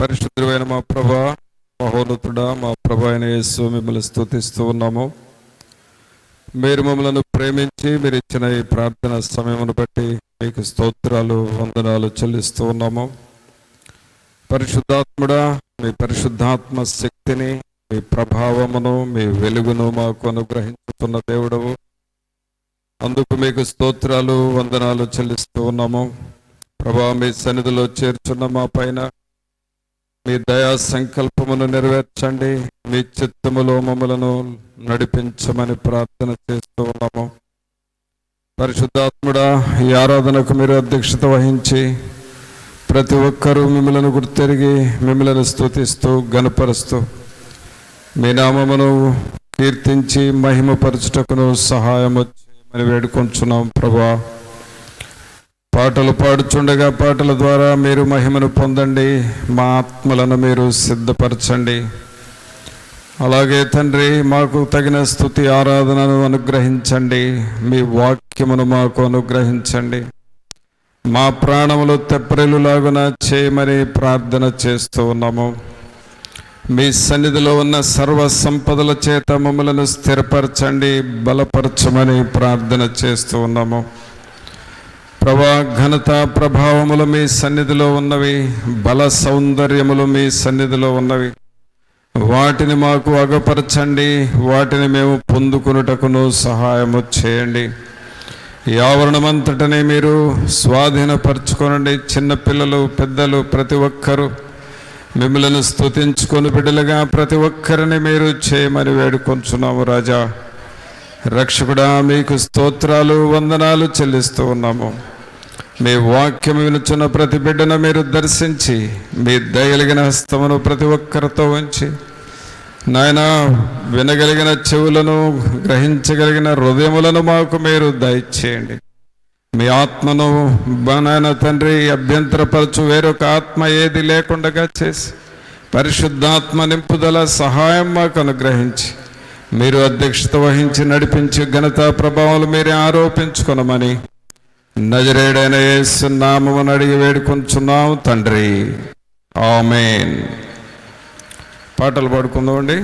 పరిశుద్ధుడైన మా ప్రభా, మహోన్నతుడా, మా ప్రభు అయిన యేసు మిమ్మల్ని స్తుతిస్తూ ఉన్నాము. మీరు మమ్మల్ని ప్రేమించి మీరు ఇచ్చిన ఈ ప్రార్థన సమయమును బట్టి మీకు స్తోత్రాలు, వందనాలు చెల్లిస్తూ ఉన్నాము. పరిశుద్ధాత్ముడా, మీ పరిశుద్ధాత్మ శక్తిని, మీ ప్రభావమును, మీ వెలుగును మాకు అనుగ్రహించుతున్న దేవుడవు. అందుకు మీకు స్తోత్రాలు, వందనాలు చెల్లిస్తూ ఉన్నాము. ప్రభా, మీ సన్నిధిలో చేర్చున్న మా పైన మీ దయా సంకల్పమును నెరవేర్చండి. మీ చిత్తములో మమ్మలను నడిపించమని ప్రార్థన చేస్తూ ఉన్నాము. పరిశుద్ధాత్ముడా, ఈ ఆరాధనకు మీరు అధ్యక్షత వహించి ప్రతి ఒక్కరూ మిమ్మల్ని గుర్తెరిగి మిమ్మల్ని స్తుతిస్తూ గణపరుస్తూ మీ నామమును కీర్తించి మహిమపరచుటకును సహాయము చేయమని వేడుకొంచున్నాం. ప్రభా, పాటలు పాడుచుండగా పాటల ద్వారా మీరు మహిమను పొందండి, మా ఆత్మలను మీరు సిద్ధపరచండి. అలాగే తండ్రి, మాకు తగిన స్తుతి ఆరాధనను అనుగ్రహించండి. మీ వాక్యమును మాకు అనుగ్రహించండి. మా ప్రాణములు తెప్పరిల్లులాగున చేయమని ప్రార్థన చేస్తూ ఉన్నాము. మీ సన్నిధిలో ఉన్న సర్వ సంపదల చేత మమ్మలను స్థిరపరచండి, బలపరచమని ప్రార్థన చేస్తూ ఉన్నాము. ప్రభా, ఘనత ప్రభావములు మీ సన్నిధిలో ఉన్నవి, బల సౌందర్యములు మీ సన్నిధిలో ఉన్నవి. వాటిని మాకు అగపరచండి, వాటిని మేము పొందుకున్నటకును సహాయము చేయండి. ఈ ఆవరణమంతటిని మీరు స్వాధీనపరచుకోనండి. చిన్నపిల్లలు, పెద్దలు ప్రతి ఒక్కరూ మిమ్మల్ని స్తుతించుకొని బిడ్డలుగా ప్రతి ఒక్కరిని మీరు చేయమని వేడుకొంచున్నాము. రాజా, రక్షకుడా, మీకు స్తోత్రాలు, వందనాలు చెల్లిస్తూ ఉన్నాము. మీ వాక్యం వినుచున్న ప్రతి బిడ్డను మీరు దర్శించి మీ దయగలిగిన హస్తమును ప్రతి ఒక్కరితో ఉంచి నాయన, వినగలిగిన చెవులను, గ్రహించగలిగిన హృదయములను మాకు మీరు దయచేయండి. మీ ఆత్మను నాయన తండ్రి అభ్యంతరపరచు వేరొక ఆత్మ ఏది లేకుండా చేసి పరిశుద్ధాత్మ నింపుదల సహాయం మాకు అనుగ్రహించి మీరు అధ్యక్షత వహించి నడిపించి ఘనత ప్రభావాలు మీరే ఆరోపించుకొనమని నజరేయుడైన యేసు నామమున అడిగి వేడుకొంచున్నాం తండ్రి, ఆమేన్. పాటలు పాడుకుందామండి.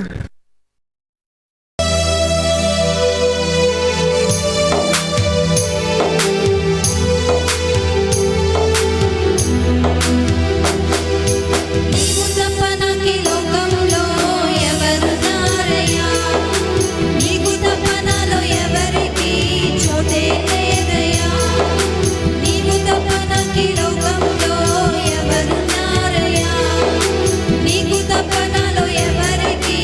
నీకు తప్పనలో ఎవరికి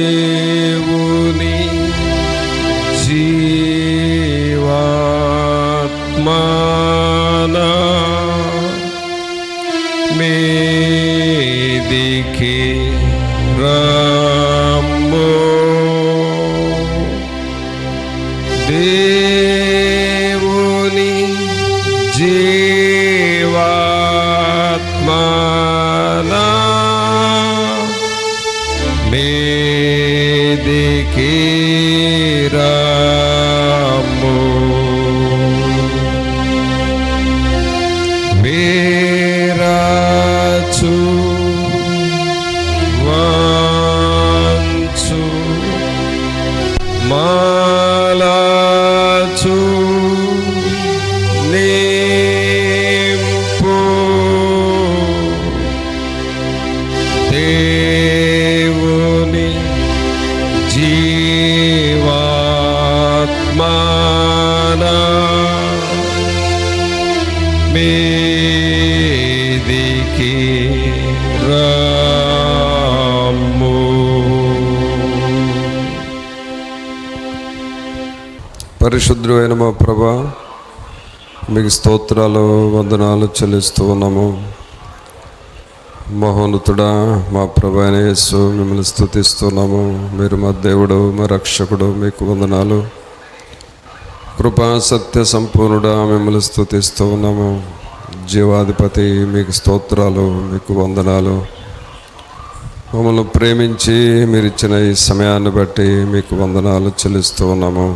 దేవుని జీవాత్మనా మీదికి రమ్ము. దేవుని జీవాత్మనా మీదికి రమ్ము. వీరాచు వంచు మాలాచు నింపు దేవుని జీవాత్మనా మీదికి రమ్ము. పరిశుద్ధుడైన మా ప్రభా, మీకు స్తోత్రాలు వందనాలు చెల్లిస్తూ ఉన్నాము. మహోన్నతుడా మా ప్రభు అయిన యేసు, మిమ్మల్ని స్తుతిస్తున్నాము. మీరు మా దేవుడు, మా రక్షకుడు, మీకు వందనాలు. కృపా సత్య సంపూర్ణుడా, మిమ్మల్ని స్తుతిస్తూ ఉన్నాము. జీవాధిపతి, మీకు స్తోత్రాలు, మీకు వందనాలు. మమ్మల్ని ప్రేమించి మీరు ఇచ్చిన ఈ సమయాన్ని బట్టి మీకు వందనాలు చెల్లిస్తూ ఉన్నాము.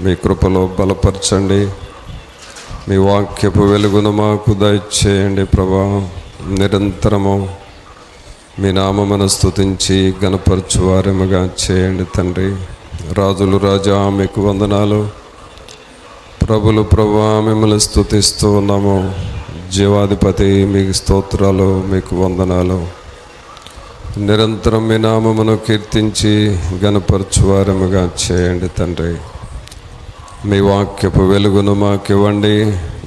మీ కృపలో బలపరచండి. మీ వాక్యపు వెలుగును మాకు దయచేయండి ప్రభా. నిరంతరము మీ నామమును స్తుతించి గణపరచు వారముగా చేయండి తండ్రి. రాజులు రాజా, మీకు వందనాలు. ప్రభులు ప్రభా, మిమ్మల్ని స్తుతిస్తూ ఉన్నాము. జీవాధిపతి, మీకు స్తోత్రాలు, మీకు వందనాలు. నిరంతరం మీ నామమును కీర్తించి గణపరచు వారముగా చేయండి తండ్రి. మీ వాక్యపు వెలుగును మాకు ఇవ్వండి.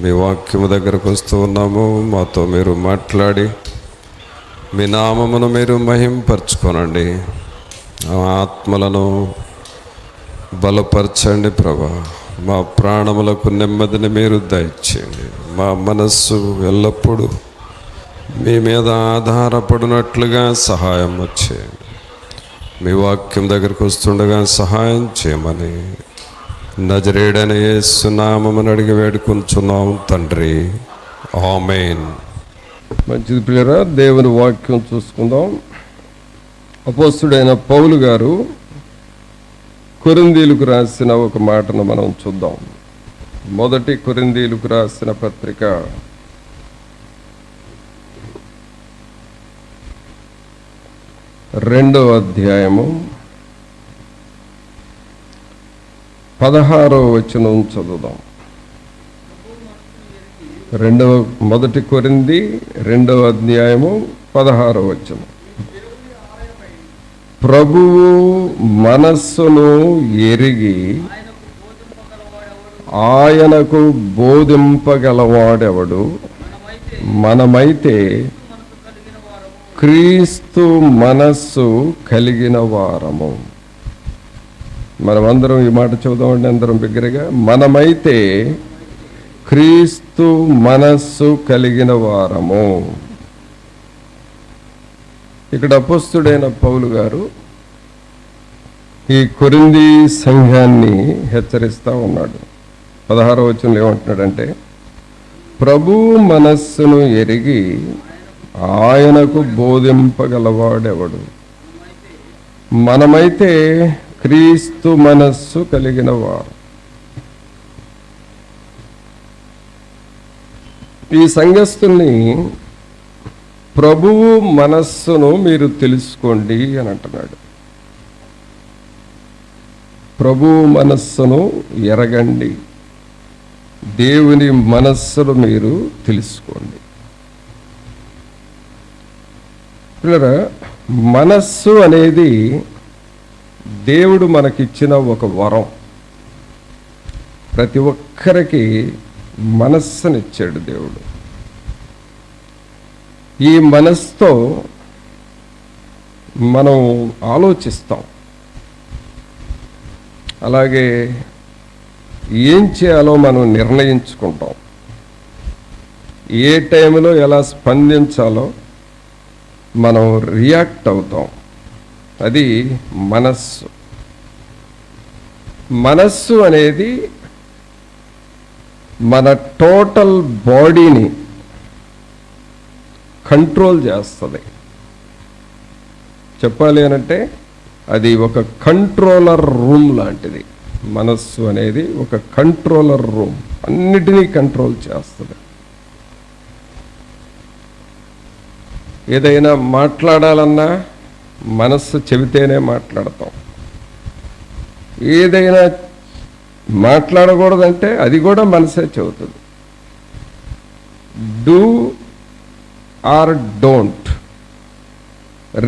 మీ వాక్యము దగ్గరకు వస్తూ ఉన్నాము. మాతో మీరు మాట్లాడి మీ నామమును మీరు మహింపరచుకోనండి. ఆత్మలను బలపరచండి ప్రభా. మా ప్రాణములకు నెమ్మదిని మీరు దయచేయండి. మా మనస్సు ఎల్లప్పుడూ మీ మీద ఆధారపడినట్లుగా సహాయం వచ్చేయండి. మీ వాక్యం దగ్గరకు వస్తుండగా సహాయం చేయమని నజరేయుడైన యేసు నామమున అడిగి వేడుకొంచున్నాము తండ్రి. ఆమేన్. మంచిది పిల్లరా, దేవుని వాక్యం చూసుకుందాం. అపోస్తుడైన పౌలు గారు కొరింథీయులకు రాసిన ఒక మాటను మనం చూద్దాం. మొదటి కొరింథీయులకు రాసిన పత్రిక 2వ అధ్యాయము 16వ వచనం చదువుదాం. మొదటి కొరింథీ 2వ అధ్యాయము 16వ వచనం. ప్రభువు మనస్సును ఎరిగి ఆయనకు బోధింపగలవాడెవడు? మనమైతే క్రీస్తు మనస్సు కలిగిన వారము. మనమందరం ఈ మాట చదువుదామండి, అందరం బిగ్గరగా. మనమైతే క్రీస్తు మనస్సు కలిగిన వారము. ఇక్కడ అపోస్తుడైన పౌలు గారు ఈ కొరింథీ సంఘాన్ని హెచ్చరిస్తూ ఉన్నాడు. 16వ వచనంలో ఏమంటున్నాడంటే, ప్రభు మనస్సును ఎరిగి ఆయనకు బోధింపగలవాడెవడు? మనమైతే క్రీస్తు మనస్సు కలిగిన వారు. ఈ సంఘస్థుల్ని ప్రభువు మనస్సును మీరు తెలుసుకోండి అని అంటున్నాడు. ప్రభువు మనస్సును ఎరగండి, దేవుని మనస్సును మీరు తెలుసుకోండి. పిల్లరా, మనస్సు అనేది దేవుడు మనకిచ్చిన ఒక వరం. ప్రతి ఒక్కరికి మనస్సునిచ్చాడు దేవుడు. ఈ మనస్సుతో మనం ఆలోచిస్తాం. అలాగే ఏం చేయాలో మనం నిర్ణయించుకుంటాం. ఏ టైంలో ఎలా స్పందించాలో మనం రియాక్ట్ అవుతాం. అది మనస్సు. మనస్సు అనేది మన టోటల్ బాడీని కంట్రోల్ చేస్తుంది. చెప్పాలి అనంటే అది ఒక కంట్రోలర్ రూమ్ లాంటిది. మనస్సు అనేది ఒక కంట్రోలర్ రూమ్, అన్నిటినీ కంట్రోల్ చేస్తుంది. ఏదైనా మాట్లాడాలన్నా మనస్సు చెబితేనే మాట్లాడతాం. ఏదైనా మాట్లాడకూడదంటే అది కూడా మనసే చెబుతుంది. డూ ఆర్ డోంట్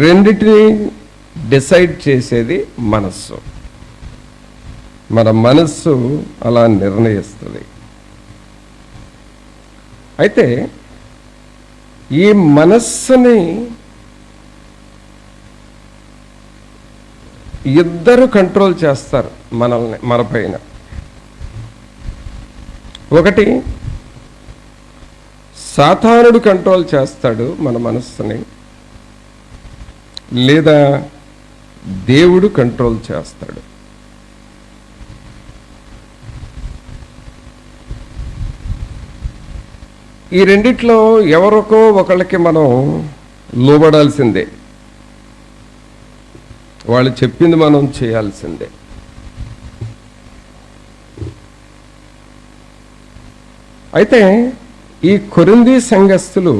రెండిటిని డిసైడ్ చేసేది మనస్సు. మన మనస్సు అలా నిర్ణయిస్తుంది. అయితే ఈ మనస్సుని ఇద్దరు కంట్రోల్ చేస్తారు మనల్ని, మన పైన. ఒకటి సాతానుడు కంట్రోల్ చేస్తాడు మన మనస్సుని, లేదా దేవుడు కంట్రోల్ చేస్తాడు. ఈ రెండిట్లో ఎవరికో ఒకళ్ళకి మనం లోబడాల్సిందే. వాళ్ళు చెప్పింది మనం చేయాల్సిందే. అయితే ఈ కొరింథీ సంఘస్థులు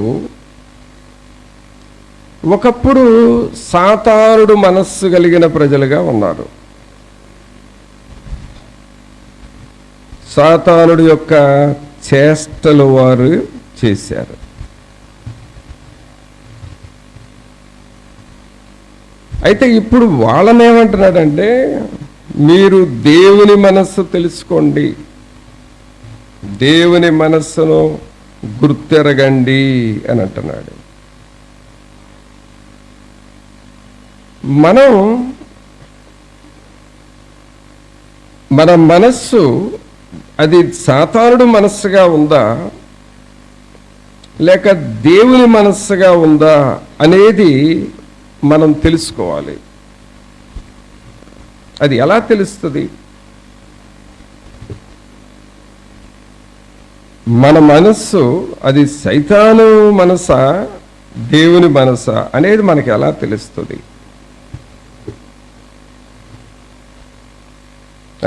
ఒకప్పుడు సాతానుడు మనస్సు కలిగిన ప్రజలుగా ఉన్నారు. సాతానుడు యొక్క చేష్టలు వారు చేశారు. అయితే ఇప్పుడు వాళ్ళనేమంటున్నాడంటే, మీరు దేవుని మనస్సు తెలుసుకోండి, దేవుని మనస్సును గుర్తెరగండి అని అంటున్నాడు. మన మనస్సు అది సాతానుడు మనస్సుగా ఉందా లేక దేవుని మనస్సుగా ఉందా అనేది మనం తెలుసుకోవాలి. అది ఎలా తెలుస్తుంది? మన మనస్సు అది సైతాను మనసా దేవుని మనసా అనేది మనకి ఎలా తెలుస్తుంది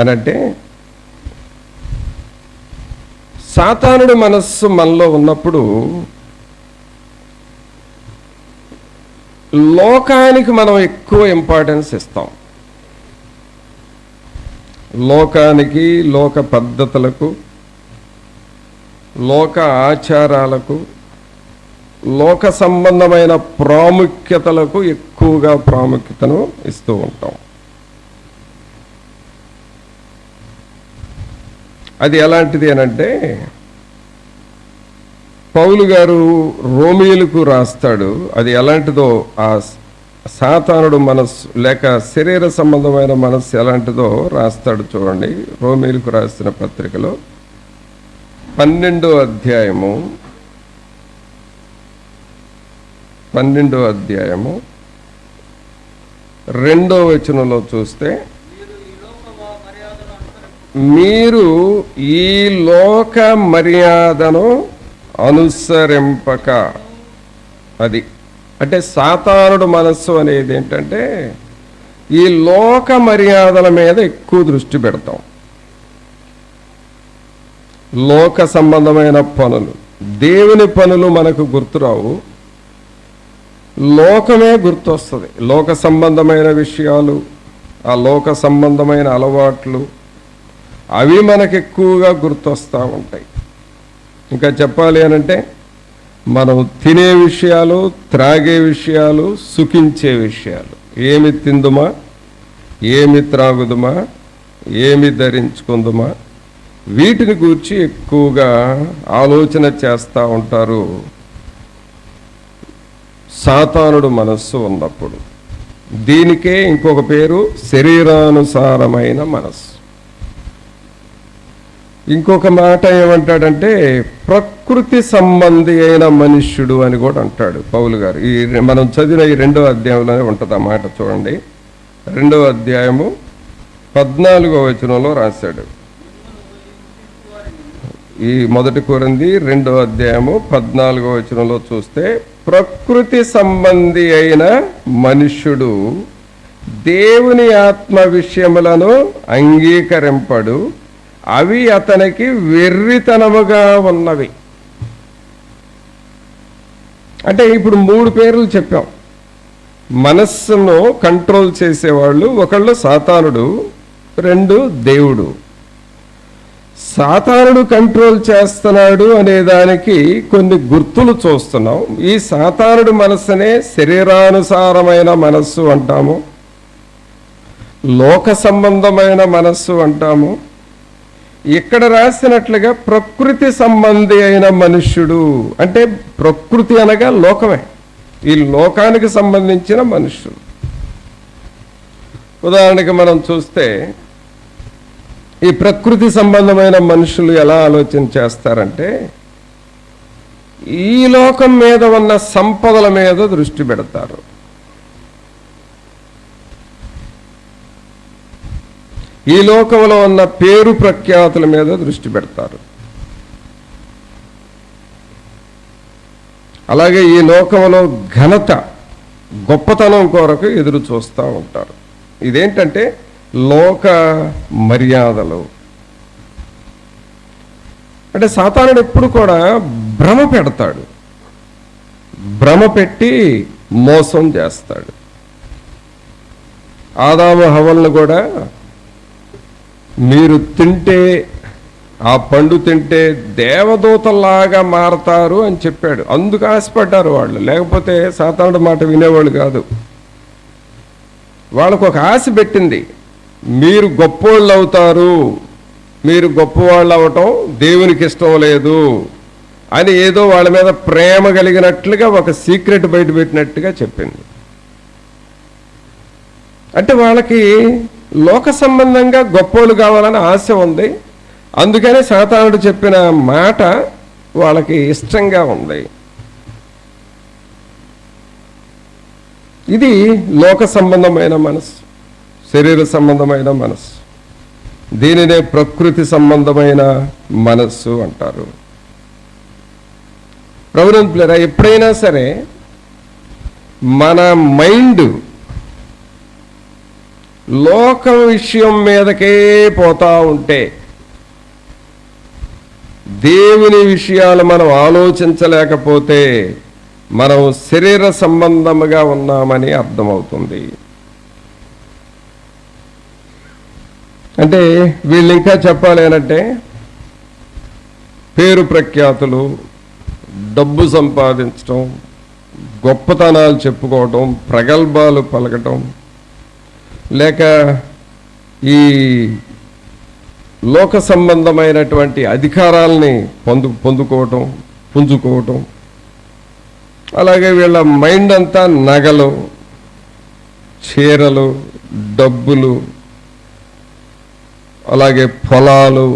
అనంటే, సాతానుడి మనస్సు మనలో ఉన్నప్పుడు లోకానికి మనం ఎక్కువ ఇంపార్టెన్స్ ఇస్తాం. లోకానికి, లోక పద్ధతులకు, లోక ఆచారాలకు, లోక సంబంధమైన ప్రాముఖ్యతలకు ఎక్కువగా ప్రాముఖ్యతను ఇస్తూ ఉంటాం. అది ఎలాంటిది అనంటే, పౌలు గారు రోమీయులకు రాస్తాడు. అది ఎలాంటిదో, ఆ సాతానుడు మనస్సు లేక శరీర సంబంధమైన మనస్సు ఎలాంటిదో రాస్తాడు. చూడండి, రోమీయులకు రాసిన పత్రికలో 12వ అధ్యాయము 2వ వచనంలో చూస్తే, మీరు ఈ లోక మర్యాదను అనుసరింపక. అది అంటే సాతానుడు మనస్సు అనేది ఏంటంటే, ఈ లోక మర్యాదల మీద ఎక్కువ దృష్టి పెడతాం. లోక సంబంధమైన పనులు, దేవుని పనులు మనకు గుర్తురావు, లోకమే గుర్తొస్తుంది. లోక సంబంధమైన విషయాలు, ఆ లోక సంబంధమైన అలవాట్లు, అవి మనకు ఎక్కువగా గుర్తొస్తూ ఉంటాయి. ఇంకా చెప్పాలి అనంటే, మనం తినే విషయాలు, త్రాగే విషయాలు, సుఖించే విషయాలు, ఏమి తిందుమా, ఏమి త్రాగుదుమా, ఏమి ధరించుకుందుమా, వీటిని గూర్చి ఎక్కువగా ఆలోచన చేస్తూ ఉంటారు సాతానుడు మనస్సు ఉన్నప్పుడు. దీనికే ఇంకొక పేరు శరీరానుసారమైన మనస్సు. ఇంకొక మాట ఏమంటాడంటే ప్రకృతి సంబంధి అయిన మనుష్యుడు అని కూడా అంటాడు పౌలు గారు. మనం చదివిన ఈ 2వ అధ్యాయంలోనే ఉంటుంది ఆ మాట. చూడండి, 2వ అధ్యాయము 14వ వచనంలో రాశాడు. ఈ 1 కొరింథీ 2వ అధ్యాయము 14వ వచనంలో చూస్తే, ప్రకృతి సంబంధి అయిన మనుష్యుడు దేవుని ఆత్మ విషయములను అంగీకరింపడు, అవి అతనికి వెర్రితనముగా ఉన్నవి. అంటే ఇప్పుడు 3 పేర్లు చెప్పాం. మనస్సును కంట్రోల్ చేసేవాళ్ళు, ఒకళ్ళు సాతానుడు, 2 దేవుడు. సాతానుడు కంట్రోల్ చేస్తున్నాడు అనే దానికి కొన్ని గుర్తులు చూస్తున్నాం. ఈ సాతానుడు మనస్సునే శరీరానుసారమైన మనస్సు అంటాము, లోక సంబంధమైన మనస్సు అంటాము. ఇక్కడ రాసినట్లుగా ప్రకృతి సంబంధి అయిన మనుష్యుడు అంటే ప్రకృతి అనగా లోకమే, ఈ లోకానికి సంబంధించిన మనుష్యుడు. ఉదాహరణకి మనం చూస్తే ఈ ప్రకృతి సంబంధమైన మనుషులు ఎలా ఆలోచన చేస్తారంటే ఈ లోకం మీద ఉన్న సంపదల మీద దృష్టి పెడతారు. ఈ లోకంలో ఉన్న పేరు ప్రఖ్యాతుల మీద దృష్టి పెడతారు. అలాగే ఈ లోకంలో ఘనత, గొప్పతనం కొరకు ఎదురు చూస్తూ ఉంటారు. ఇదేంటంటే లోక మర్యాదలు. అంటే సాతానుడు ఎప్పుడు కూడా భ్రమ పెడతాడు, భ్రమ పెట్టి మోసం చేస్తాడు. ఆదాము హవ్వలను కూడా మీరు తింటే, ఆ పండు తింటే దేవదూతల్లాగా మారతారు అని చెప్పాడు. అందుకు ఆశపడ్డారు వాళ్ళు, లేకపోతే సాతానుడు మాట వినేవాళ్ళు కాదు. వాళ్ళకు ఒక ఆశ పెట్టింది, మీరు గొప్పోళ్ళు అవుతారు, మీరు గొప్పవాళ్ళు అవటం దేవునికి ఇష్టం లేదు అని ఏదో వాళ్ళ మీద ప్రేమ కలిగినట్లుగా ఒక సీక్రెట్ బయట పెట్టినట్టుగా చెప్పింది. అంటే వాళ్ళకి లోక సంబంధంగా గొప్పోళ్ళు కావాలని ఆశ ఉంది. అందుకని సాతానుడు చెప్పిన మాట వాళ్ళకి ఇష్టంగా ఉంది. ఇది లోక సంబంధమైన మనసు, శరీర సంబంధమైన మనసు. దీనినే ప్రకృతి సంబంధమైన మనస్సు అంటారు. ప్రభునంతులారా, ఎప్పుడైనా సరే మన మైండ్ లోకం విషయం మీదకే పోతా ఉంటే, దేవుని విషయాలు మనం ఆలోచించలేకపోతే మనం శరీర సంబంధముగా ఉన్నామని అర్థమవుతుంది. అంటే వీళ్ళు ఇంకా చెప్పాలి అనంటే పేరు ప్రఖ్యాతులు, డబ్బు సంపాదించటం, గొప్పతనాలు చెప్పుకోవటం, ప్రగల్భాలు పలకటం, లేక ఈ లోక సంబంధమైనటువంటి అధికారాలని పుంజుకోవటం. అలాగే వీళ్ళ మైండ్ అంతా నగలు, చీరలు, డబ్బులు, అలాగే పొలాలు,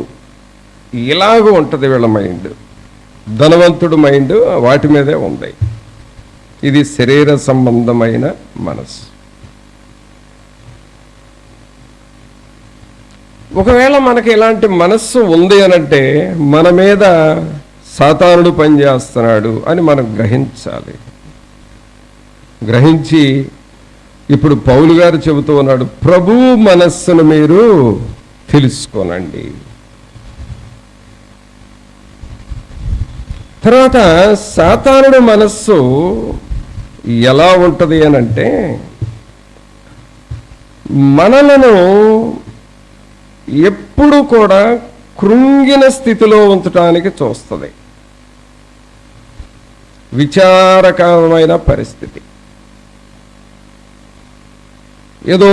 ఇలాగ ఉంటుంది వీళ్ళ మైండ్. ధనవంతుడు మైండ్ వాటి మీదే ఉంది. ఇది శరీర సంబంధమైన మనసు. ఒకవేళ మనకి ఇలాంటి మనస్సు ఉంది అనంటే మన మీద సాతానుడు పనిచేస్తున్నాడు అని మనం గ్రహించాలి. గ్రహించి ఇప్పుడు పౌలు గారు చెబుతూ ఉన్నాడు, ప్రభువు మనస్సును మీరు తెలుసుకోనండి. తర్వాత సాతానుడు మనస్సు ఎలా ఉంటుంది అనంటే మనలను ఎప్పుడు కూడా కృంగిన స్థితిలో ఉంచడానికి చూస్తుంది. విచారకరమైన పరిస్థితి. ఏదో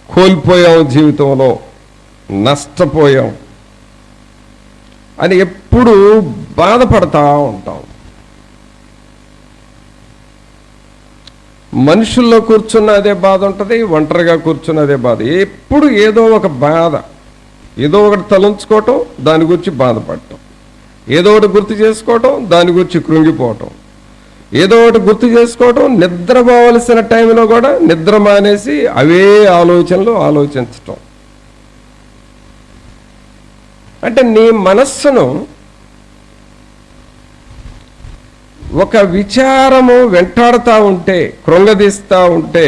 కోల్పోయాం, జీవితంలో నష్టపోయాం అని ఎప్పుడు బాధపడతా ఉంటాం. మనుషుల్లో కూర్చున్న అదే బాధ ఉంటుంది, ఒంటరిగా కూర్చున్న అదే బాధ. ఎప్పుడు ఏదో ఒక బాధ, ఏదో ఒకటి తలంచుకోవటం, దాని గురించి బాధపడటం, ఏదో ఒకటి గుర్తు చేసుకోవటం, దాని గురించి కృంగిపోవటం, ఏదో ఒకటి గుర్తు చేసుకోవటం, నిద్రపోవలసిన టైంలో కూడా నిద్ర మానేసి అవే ఆలోచనలు ఆలోచించటం. అంటే నీ మనస్సును ఒక విచారము వెంటాడుతూ ఉంటే, కృంగదీస్తూ ఉంటే,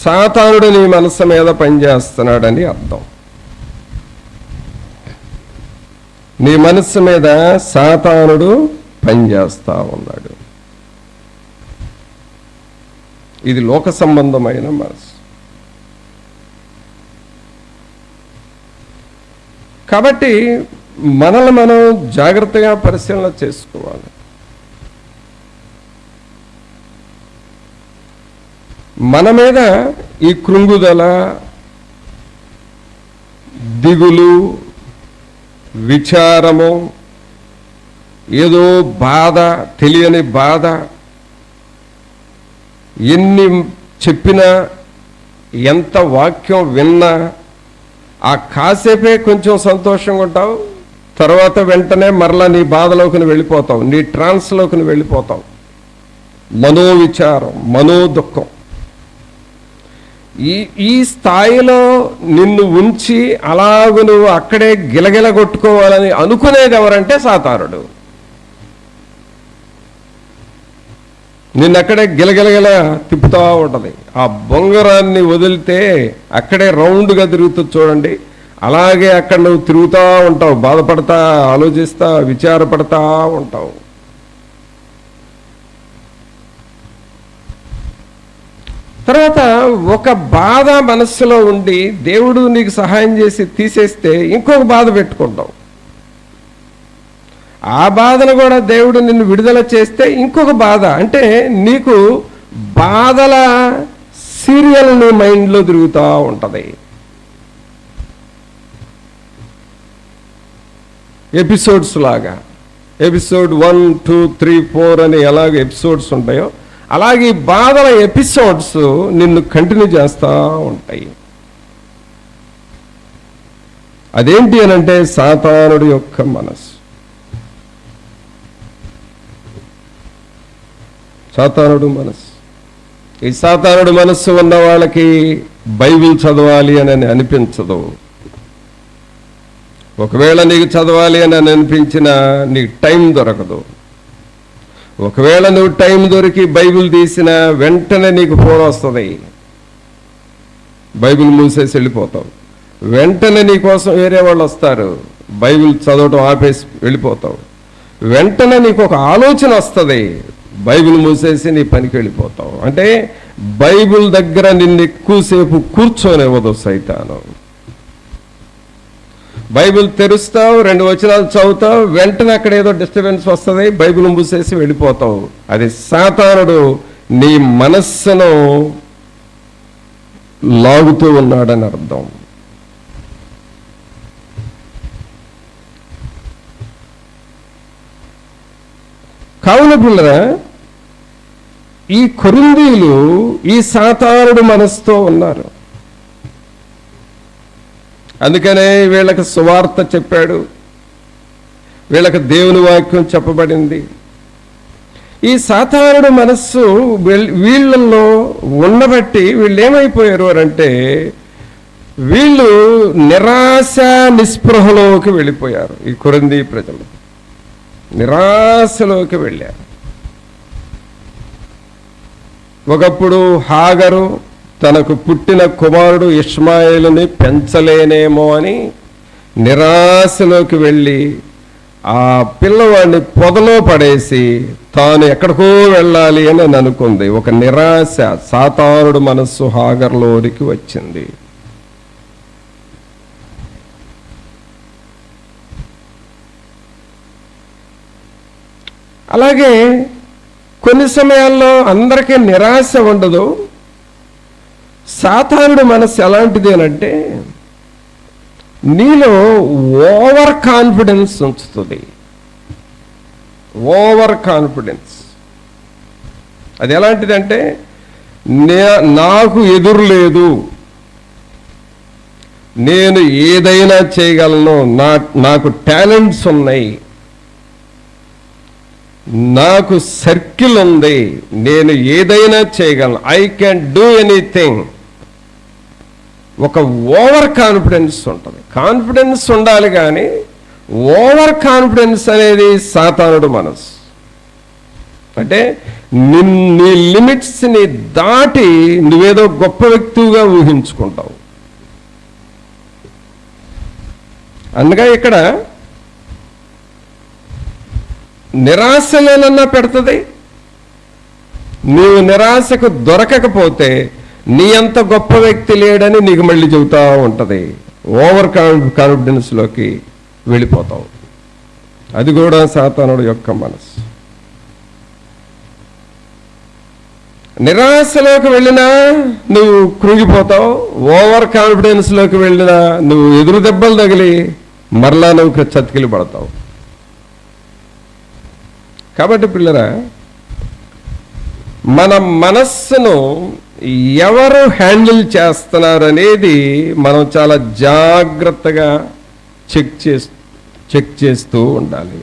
సాతానుడు నీ మనస్సు మీద పనిచేస్తున్నాడని అర్థం. నీ మనస్సు మీద సాతానుడు పనిచేస్తూ ఉన్నాడు. ఇది లోక సంబంధమైన మనసు. కాబట్టి మనల్ని మనం జాగ్రత్తగా పరిశీలన చేసుకోవాలి. మన మీద ఈ కృంగుదల, దిగులు, విచారము, ఏదో బాధ, తెలియని బాధ, ఎన్ని చెప్పినా, ఎంత వాక్యం విన్నా, ఆ కాసేపే కొంచెం సంతోషంగా ఉంటావు, తర్వాత వెంటనే మరలా నీ బాధలోకి వెళ్ళిపోతావు, నీ ట్రాన్స్లోకి వెళ్ళిపోతావు. మనోవిచారం, మనోదుఖం. ఈ స్థాయిలో నిన్ను ఉంచి అలాగూ నువ్వు అక్కడే గిలగిల కొట్టుకోవాలని అనుకునేది ఎవరంటే సాతానుడు. నిన్నక్కడే గిలగిలగిల తిప్పుతూ ఉంటుంది. ఆ బొంగరాన్ని వదిలితే అక్కడే రౌండ్గా తిరుగుతూ చూడండి, అలాగే అక్కడ నువ్వు తిరుగుతూ ఉంటావు, బాధపడతా, ఆలోచిస్తా, విచారపడతా ఉంటావు. తర్వాత ఒక బాధ మనస్సులో ఉండి దేవుడు నీకు సహాయం చేసి తీసేస్తే ఇంకొక బాధ పెట్టుకుంటావు. ఆ బాధను కూడా దేవుడు నిన్ను విడుదల చేస్తే ఇంకొక బాధ. అంటే నీకు బాధల సీరియల్ నీ మైండ్లో తిరుగుతూ ఉంటుంది. ఎపిసోడ్స్ లాగా, ఎపిసోడ్ 1, 2, 3, 4 అని ఎలాగ ఎపిసోడ్స్ ఉంటాయో అలాగే ఈ బాధల ఎపిసోడ్స్ నిన్ను కంటిన్యూ చేస్తూ ఉంటాయి. అదేంటి అనంటే సాతానుడి యొక్క మనస్సు. సాతానుడు మనస్సు. ఈ సాతానుడు మనస్సు ఉన్న వాళ్ళకి బైబిల్ చదవాలి అని అనిపించదు. ఒకవేళ నీకు చదవాలి అని అనిపించినా నీకు టైం దొరకదు. ఒకవేళ నువ్వు టైం దొరికి బైబిల్ తీసినా వెంటనే నీకు ఫోన్ వస్తుంది, బైబిల్ మూసేసి వెళ్ళిపోతావు. వెంటనే నీ కోసం వేరే వాళ్ళు వస్తారు, బైబిల్ చదవటం ఆపేసి వెళ్ళిపోతావు. వెంటనే నీకు ఒక ఆలోచన వస్తుంది, బైబిల్ మూసేసి నీ పనికి వెళ్ళిపోతావు. అంటే బైబిల్ దగ్గర నిన్ను ఎక్కువసేపు కూర్చోనివ్వదు సైతాను. బైబిల్ తెరుస్తావు, 2 వచనాలు చదువుతావు, వెంటనే అక్కడ ఏదో డిస్టర్బెన్స్ వస్తుంది, బైబిల్ మూసేసి వెళ్ళిపోతావు. అది సాతానుడు నీ మనస్సును లాగుతూ ఉన్నాడని అర్థం. కావున పిల్లరా, ఈ కొరింథీయులు ఈ సాతానుడు మనస్సుతో ఉన్నారు. అందుకనే వీళ్ళకి సువార్త చెప్పాడు, వీళ్ళకి దేవుని వాక్యం చెప్పబడింది. ఈ సాతానుడు మనస్సు వీళ్ళల్లో ఉండబట్టి వీళ్ళు ఏమైపోయారు అంటే వీళ్ళు నిరాశ నిస్పృహలోకి వెళ్ళిపోయారు. ఈ కొరింథీ ప్రజలు నిరాశలోకి వెళ్ళారు. ఒకప్పుడు హాగరు తనకు పుట్టిన కుమారుడు ఇష్మాయేలుని పెంచలేనేమో అని నిరాశలోకి వెళ్ళి ఆ పిల్లవాడిని పొదలో పడేసి తాను ఎక్కడికో వెళ్ళాలి అని అనుకుంది. ఒక నిరాశ, సాతానుడు మనస్సు హాగర్లోనికి వచ్చింది. అలాగే కొన్ని సమయాల్లో అందరికీ నిరాశ ఉండదు. సాతానుడు మనస్సు ఎలాంటిది అనంటే నీలో ఓవర్ కాన్ఫిడెన్స్ ఉంచుతుంది. ఓవర్ కాన్ఫిడెన్స్ అది ఎలాంటిదంటే నాకు ఎదురు లేదు, నేను ఏదైనా చేయగలను, నాకు టాలెంట్స్ ఉన్నాయి, నాకు సర్కిల్ ఉంది, నేను ఏదైనా చేయగలను, ఐ కెన్ డూ ఎనీథింగ్. ఒక ఓవర్ కాన్ఫిడెన్స్ ఉంటుంది. కాన్ఫిడెన్స్ ఉండాలి, కానీ ఓవర్ కాన్ఫిడెన్స్ అనేది సాతానుడు మనసు. అంటే నీ లిమిట్స్ని దాటి నువ్వేదో గొప్ప వ్యక్తిగా ఊహించుకుంటావు. అందుకే ఇక్కడ నిరాశలేనన్నా పెడుతుంది. నీవు నిరాశకు దొరకకపోతే నీ అంత గొప్ప వ్యక్తి లేడని నీకు మళ్ళీ చెబుతా ఉంటుంది. ఓవర్ కాన్ఫిడెన్స్లోకి వెళ్ళిపోతావు. అది కూడా సాతానుడు యొక్క మనసు. నిరాశలోకి వెళ్ళినా నువ్వు కృంగిపోతావు, ఓవర్ కాన్ఫిడెన్స్లోకి వెళ్ళినా నువ్వు ఎదురు దెబ్బలు తగిలి మరలా నువ్వు చతికిలి పడతావు. కాబట్టి పిల్లరా, మన మనస్సును ఎవరు హ్యాండిల్ చేస్తున్నారనేది మనం చాలా జాగ్రత్తగా చెక్ చేస్తూ ఉండాలి.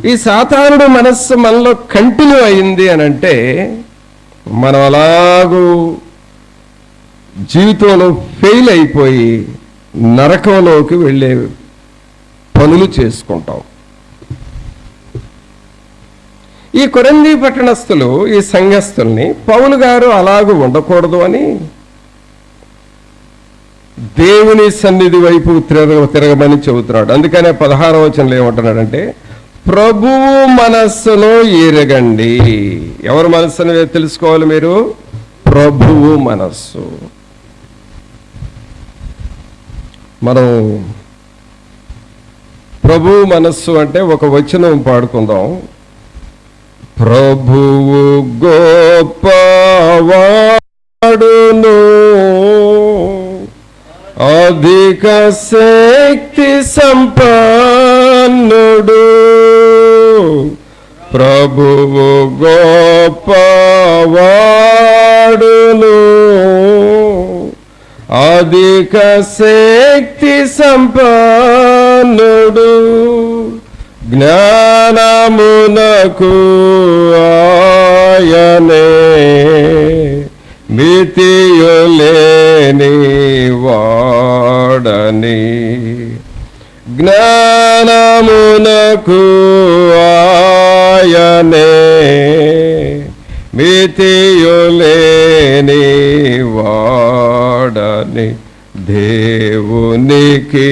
ఈ సాతానుడు మనస్సు మనలో కంటిన్యూ అయింది అని అంటే మనం అలాగూ జీవితంలో ఫెయిల్ అయిపోయి నరకంలోకి వెళ్ళే పనులు చేసుకుంటాం. ఈ కొరింథీ పట్టణస్థులు, ఈ సంఘస్థుల్ని పౌలు గారు అలాగూ ఉండకూడదు అని దేవుని సన్నిధి వైపు తిరగమని చెబుతున్నాడు. అందుకనే 16వ వచనంలో ఏమంటున్నాడంటే, ప్రభువు మనస్సును ఎరగండి. ఎవరి మనస్సును తెలుసుకోవాలి మీరు? ప్రభువు మనస్సు. మనం ప్రభువు మనస్సు అంటే ఒక వచనం పాడుకుందాం. ప్రభువు గొప్పవాడును, అధిక శక్తి సంపన్నుడు. ప్రభువు గొప్పవాడును, అధిక శక్తి సంపన్నుడు. జ్ఞానమునకు ఆయనే మితియులేని వాడని. జ్ఞానమునకు ఆయనే మితియులేని వాడని. దేవునికి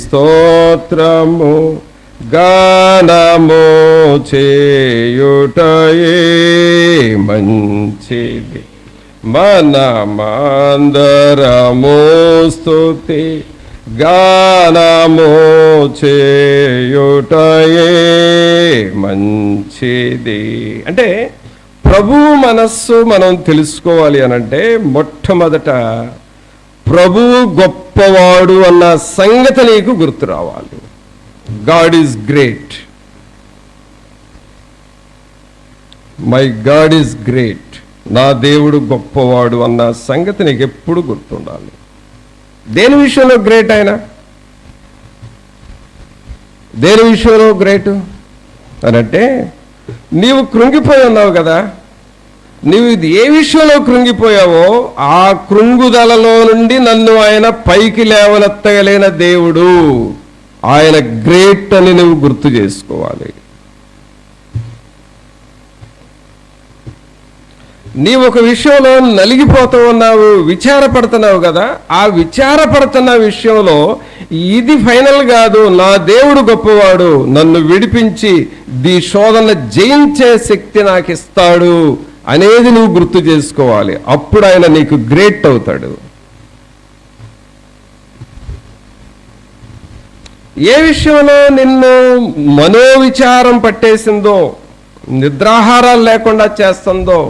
స్తోత్రము గానము చేయుటయే మంచిది. మనమందరము స్తుతి గానము చేయుటయే మంచిది. అంటే ప్రభువు మనస్సు మనం తెలుసుకోవాలి అనంటే మొట్టమొదట ప్రభువు గొప్పవాడు అన్న సంగతి నీకు గుర్తు రావాలి. God is great, my God is great. నా దేవుడు గొప్పవాడు అన్న సంగతి నీకు ఎప్పుడు గుర్తుండాలి. దేని విషయంలో గ్రేట్ ఆయన? దేని విషయంలో గ్రేటు అనంటే, నీవు కృంగిపోయి ఉన్నావు కదా, నీవు ఇది ఏ విషయంలో కృంగిపోయావో ఆ కృంగుదలలో నుండి నన్ను ఆయన పైకి లేవనెత్తగలిగిన దేవుడు, ఆయన గ్రేట్ అని నువ్వు గుర్తు చేసుకోవాలి. నీవు ఒక విషయంలో నలిగిపోతూ ఉన్నావు, విచారపడుతున్నావు కదా, ఆ విచారపడుతున్న విషయంలో ఇది ఫైనల్ కాదు, నా దేవుడు గొప్పవాడు, నన్ను విడిపించి ఈ శోధన జయించే శక్తి నాకు ఇస్తాడు అనేది నువ్వు గుర్తు చేసుకోవాలి. అప్పుడు ఆయన నీకు గ్రేట్ అవుతాడు. ఏ విషయంలో నిన్ను మనోవిచారం పట్టేసిందో, నిద్రాహారాలు లేకుండా చేస్తుందో,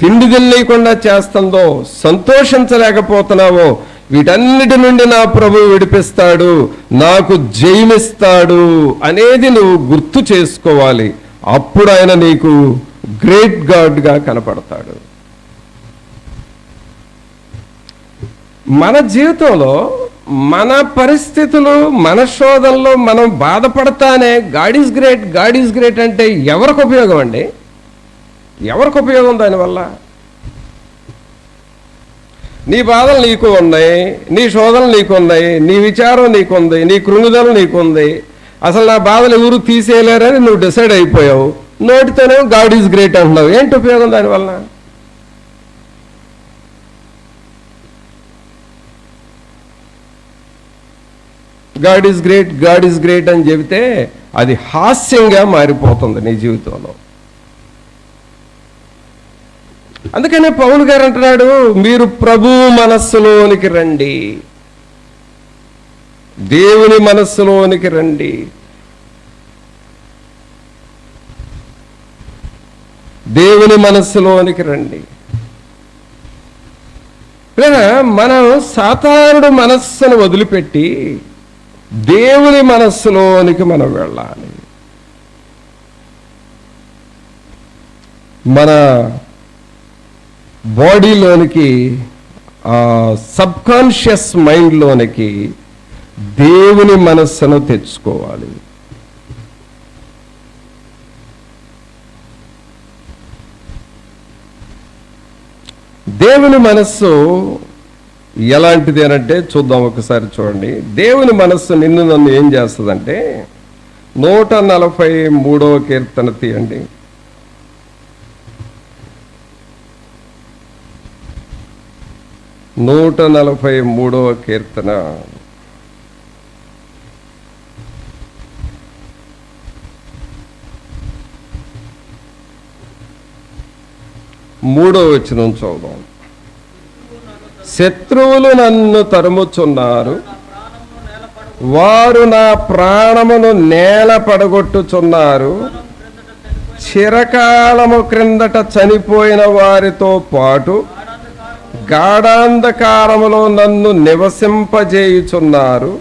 తిండి తినలేకుండా చేస్తుందో, సంతోషించలేకపోతున్నావో, వీటన్నిటి నుండి నా ప్రభువు విడిపిస్తాడు, నాకు జయమిస్తాడు అనేది నువ్వు గుర్తు చేసుకోవాలి. అప్పుడు ఆయన నీకు గ్రేట్ గాడ్గా కనపడతాడు. మన జీవితంలో మన పరిస్థితులు, మన శోధనలో మనం బాధపడతానే God is great, God is great అంటే ఎవరికి ఉపయోగం అండి? ఎవరికి ఉపయోగం దానివల్ల? నీ బాధలు నీకు ఉన్నాయి, నీ శోధనలు నీకు ఉన్నాయి, నీ విచారం నీకుంది, నీ కృంగుదల నీకుంది. అసలు నా బాధలు ఎవరు తీసేయలేరని నువ్వు డిసైడ్ అయిపోయావు. నోటితోనే గాడ్ ఈజ్ గ్రేట్ అంటున్నావు. ఏంటి ఉపయోగం దానివల్ల? God is great, God is great అని చెబితే అది హాస్యంగా మారిపోతుంది నీ జీవితంలో. అందుకనే పౌలు గారు అంటున్నాడు, మీరు ప్రభువు మనస్సులోనికి రండి, దేవుని మనస్సులోనికి రండి. దేవుని మనస్సులోనికి రండి. మనం సాతానుడు మనస్సును వదిలిపెట్టి దేవుని మనస్సులోనికి మనం వెళ్ళాలి. మన బాడీలోనికి, సబ్కాన్షియస్ మైండ్లోనికి దేవుని మనస్సును తెచ్చుకోవాలి. దేవుని మనస్సు ఎలాంటిది అనంటే చూద్దాం ఒకసారి. చూడండి, దేవుని మనస్సు నిన్ను నన్ను ఏం చేస్తుందంటే, 143వ కీర్తన తీయండి. 143వ కీర్తన 3వ వచనం చదువుదాం. శత్రువులు నన్ను తరుముచున్నారు, వారు నా ప్రాణమును నేల పడగొట్టుచున్నారు. చిరకాలము క్రిందట చనిపోయిన వారితో పాటు గాఢాంధకారములో నన్ను నివసింపజేయుచున్నారు.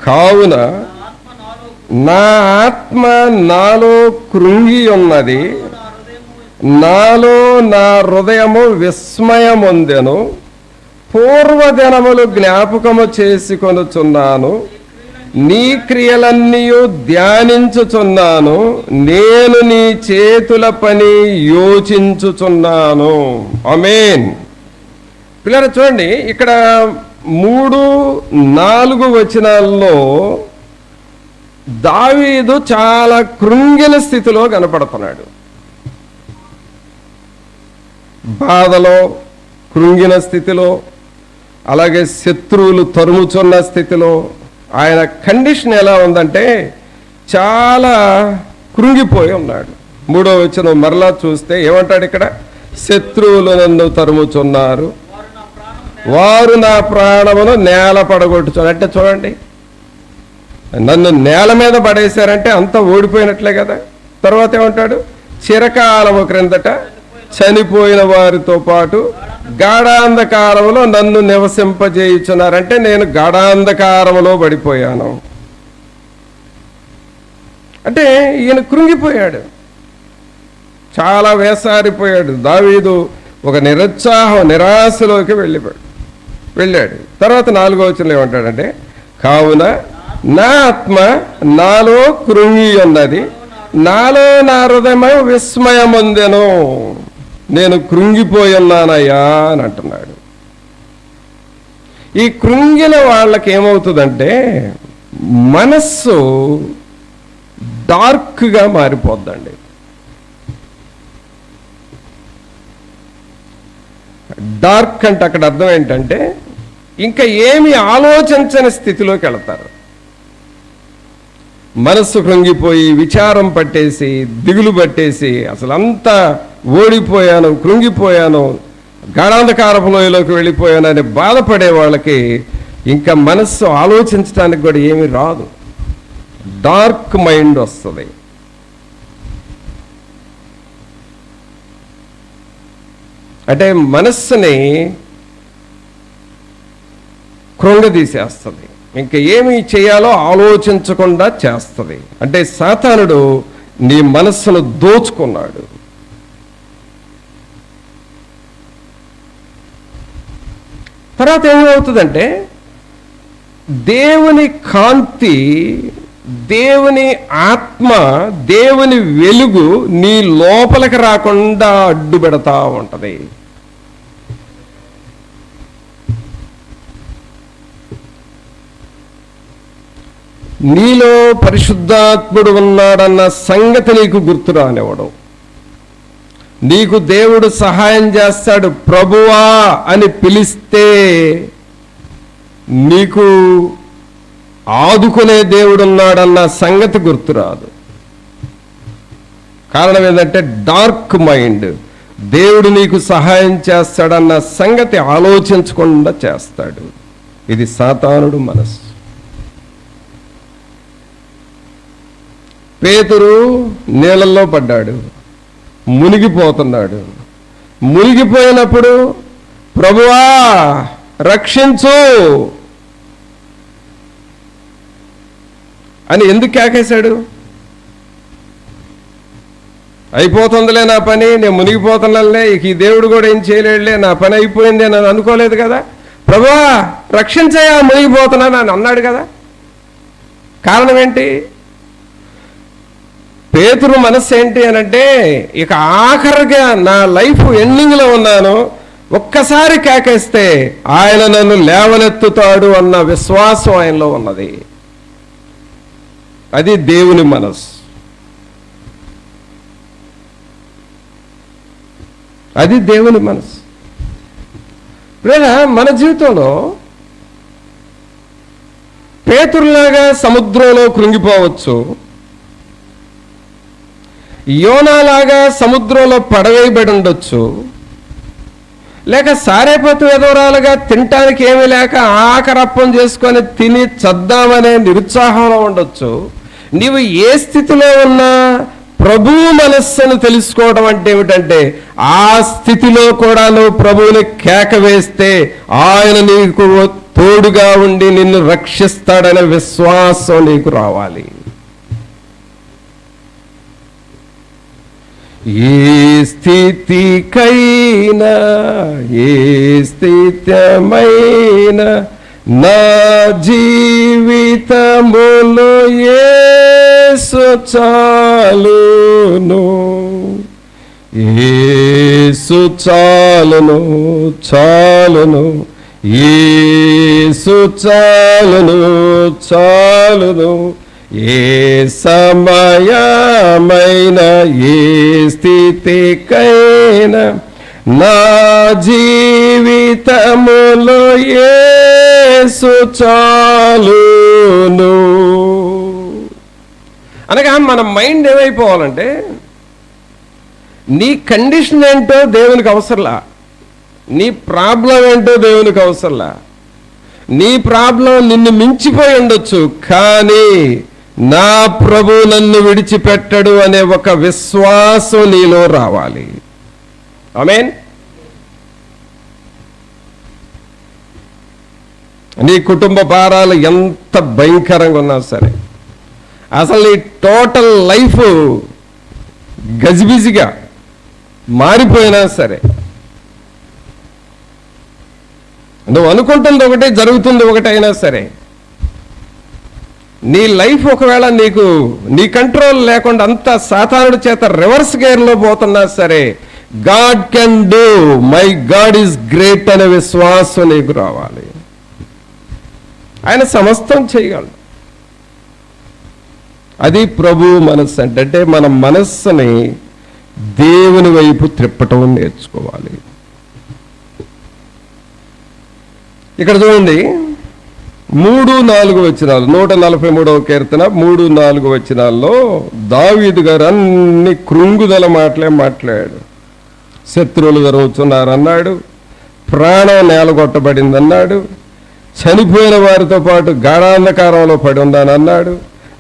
కావున నా ఆత్మ నాలో కృంగి ఉన్నది, నాలో నా హృదయము విస్మయమొందెను. పూర్వదినములు జ్ఞాపకము చేసుకొనుచున్నాను, నీ క్రియలన్నీ ధ్యానించుచున్నాను. నేను నీ చేతుల పని యోచించుచున్నాను. ఆమేన్. పిల్లలు చూడండి, ఇక్కడ 3-4 వచనాల్లో దావీదు చాలా కృంగిన స్థితిలో కనపడుతున్నాడు. బాధలో, కృంగిన స్థితిలో, అలాగే శత్రువులు తరుముచున్న స్థితిలో ఆయన కండిషన్ ఎలా ఉందంటే చాలా కృంగిపోయి ఉన్నాడు. 3వ వచనం మరలా చూస్తే ఏమంటాడు ఇక్కడ? శత్రువులు నన్ను తరుముచున్నారు, వారు నా ప్రాణమును నేల పడగొట్టుచున్నారు. అంటే చూడండి, నన్ను నేల మీద పడేశారంటే అంతా ఓడిపోయినట్లే కదా. తర్వాత ఏమంటాడు? చిరకాలము క్రిందట చనిపోయిన వారితో పాటు గాఢాంధకారములో నన్ను నివసింపజేయుచున్నారంటే నేను గాఢాంధకారములో పడిపోయాను. అంటే ఈయన కృంగిపోయాడు, చాలా వేసారిపోయాడు. దావీదు ఒక నిరాశలోకి వెళ్ళాడు. తర్వాత 4వ వచనంలో ఏమంటాడంటే, కావున నా ఆత్మ నాలో కృంగి ఉన్నది, నాలో నా హృదయమై విస్మయమొందెను. నేను కృంగిపోయున్నానయ్యా అని అంటున్నాడు. ఈ కృంగిన వాళ్ళకి ఏమవుతుందంటే మనస్సు డార్క్గా మారిపోద్దండి. డార్క్ అంటే అక్కడ అర్థం ఏంటంటే ఇంకా ఏమి ఆలోచించని స్థితిలోకి వెళతారు. మనస్సు కృంగిపోయి, విచారం పట్టేసి, దిగులు పట్టేసి, అసలు అంతా ఓడిపోయాను, కృంగిపోయాను, గాఢాంధకారపు లోయలోకి వెళ్ళిపోయాను అని బాధపడే వాళ్ళకి ఇంకా మనస్సు ఆలోచించడానికి కూడా ఏమీ రాదు. డార్క్ మైండ్ వస్తుంది. అంటే మనస్సుని కృంగదీసేస్తుంది, ఇంకా ఏమి చేయాలో ఆలోచించకుండా చేస్తుంది. అంటే సాతానుడు నీ మనస్సును దోచుకున్నాడు. తర్వాత ఏమవుతుందంటే దేవుని కాంతి, దేవుని ఆత్మ, దేవుని వెలుగు నీ లోపలికి రాకుండా అడ్డు పెడతా ఉంటది. నీలో పరిశుద్ధాత్ముడు ఉన్నాడన్న సంగతి నీకు గుర్తు రానివ్వడం. నీకు దేవుడు సహాయం చేస్తాడు, ప్రభువా అని పిలిస్తే నీకు ఆదుకునే దేవుడు ఉన్నాడన్న సంగతి గుర్తురాదు. కారణం ఏంటంటే డార్క్ మైండ్. దేవుడు నీకు సహాయం చేస్తాడన్న సంగతి ఆలోచించకుండా చేస్తాడు. ఇది సాతానుడు మనస్సు. పేతురు నీళ్ళల్లో పడ్డాడు, మునిగిపోతున్నాడు. మునిగిపోయినప్పుడు ప్రభువా రక్షించు అని ఎందుకు కేకేశాడు? అయిపోతుందిలే నా పని, నేను మునిగిపోతున్నానులే, ఇక ఈ దేవుడు కూడా ఏం చేయలేడులే, నా పని అయిపోయింది అని అనుకోలేదు కదా. ప్రభువా రక్షించయ్యా, మునిగిపోతున్నాను అని అన్నాడు కదా. కారణం ఏంటి? పేతురు మనస్సు ఏంటి అనంటే, ఇక ఆఖరిగా నా లైఫ్ ఎండింగ్లో ఉన్నాను, ఒక్కసారి కేకేస్తే ఆయన నన్ను లేవనెత్తుతాడు అన్న విశ్వాసం ఆయనలో ఉన్నది. అది దేవుని మనస్సు. అది దేవుని మనస్సు. లేదా మన జీవితంలో పేతురులాగా సముద్రంలో కృంగిపోవచ్చు, యోనాలాగా సముద్రంలో పడవేయబడి ఉండొచ్చు, లేక సారేపతు ఎదవరాలుగా తినటానికి ఏమీ లేక ఆకరప్పం చేసుకొని తిని చద్దామనే నిరుత్సాహంలో ఉండొచ్చు. నీవు ఏ స్థితిలో ఉన్నా ప్రభువు మనస్సును తెలుసుకోవడం అంటే ఏమిటంటే, ఆ స్థితిలో కూడా నువ్వు ప్రభువుని కేక వేస్తే ఆయన నీకు తోడుగా ఉండి నిన్ను రక్షిస్తాడనే విశ్వాసం నీకు రావాలి. ఏ స్థితికైనా, ఏ స్థితమైనా నా జీవితములో యేసు చాలును, యేసు చాలును, చాలును, యేసు చాలును, చాలును. ఏ సమయమైన, ఏ స్థితికైనా నా జీవితములో యేసు చాలును. అనగా మన మైండ్ ఏమైపోవాలంటే, నీ కండిషన్ ఏంటో దేవునికి అవసరంలా, నీ ప్రాబ్లం ఏంటో దేవునికి అవసరంలా. నీ ప్రాబ్లం నిన్ను మించిపోయి ఉండొచ్చు, కానీ నా ప్రభు నన్ను విడిచిపెట్టడు అనే ఒక విశ్వాసం నీలో రావాలి. ఆమేన్. నీ కుటుంబ భారాలు ఎంత భయంకరంగా ఉన్నా సరే, అసలు నీ టోటల్ లైఫ్ గజిబిజిగా మారిపోయినా సరే, నువ్వు అనుకుంటుంది ఒకటే, జరుగుతుంది ఒకటైనా సరే, నీ లైఫ్ ఒకవేళ నీ కంట్రోల్ లేకుండా అంతా సాతానుడి చేత రివర్స్ గేర్లో పోతున్నా సరే, God can do, my God is great అనే విశ్వాసం నీకు రావాలి. ఆయన సమస్తం చేయగలడు. అది ప్రభు మనస్సు అంటే మన మనస్సుని దేవుని వైపు త్రిప్పటం నేర్చుకోవాలి. ఇక్కడ చూడండి, 3-4 వచనాలు, 143వ కీర్తన 3-4 వచనాల్లో దావీదు గారు అన్ని కృంగుదల మాటలే మాట్లాడాడు. శత్రువులు జరుగుతున్నారు అన్నాడు, ప్రాణం నేలగొట్టబడింది అన్నాడు, చనిపోయిన వారితో పాటు గాఢాంధకారంలో పడి ఉన్నాను అన్నాడు,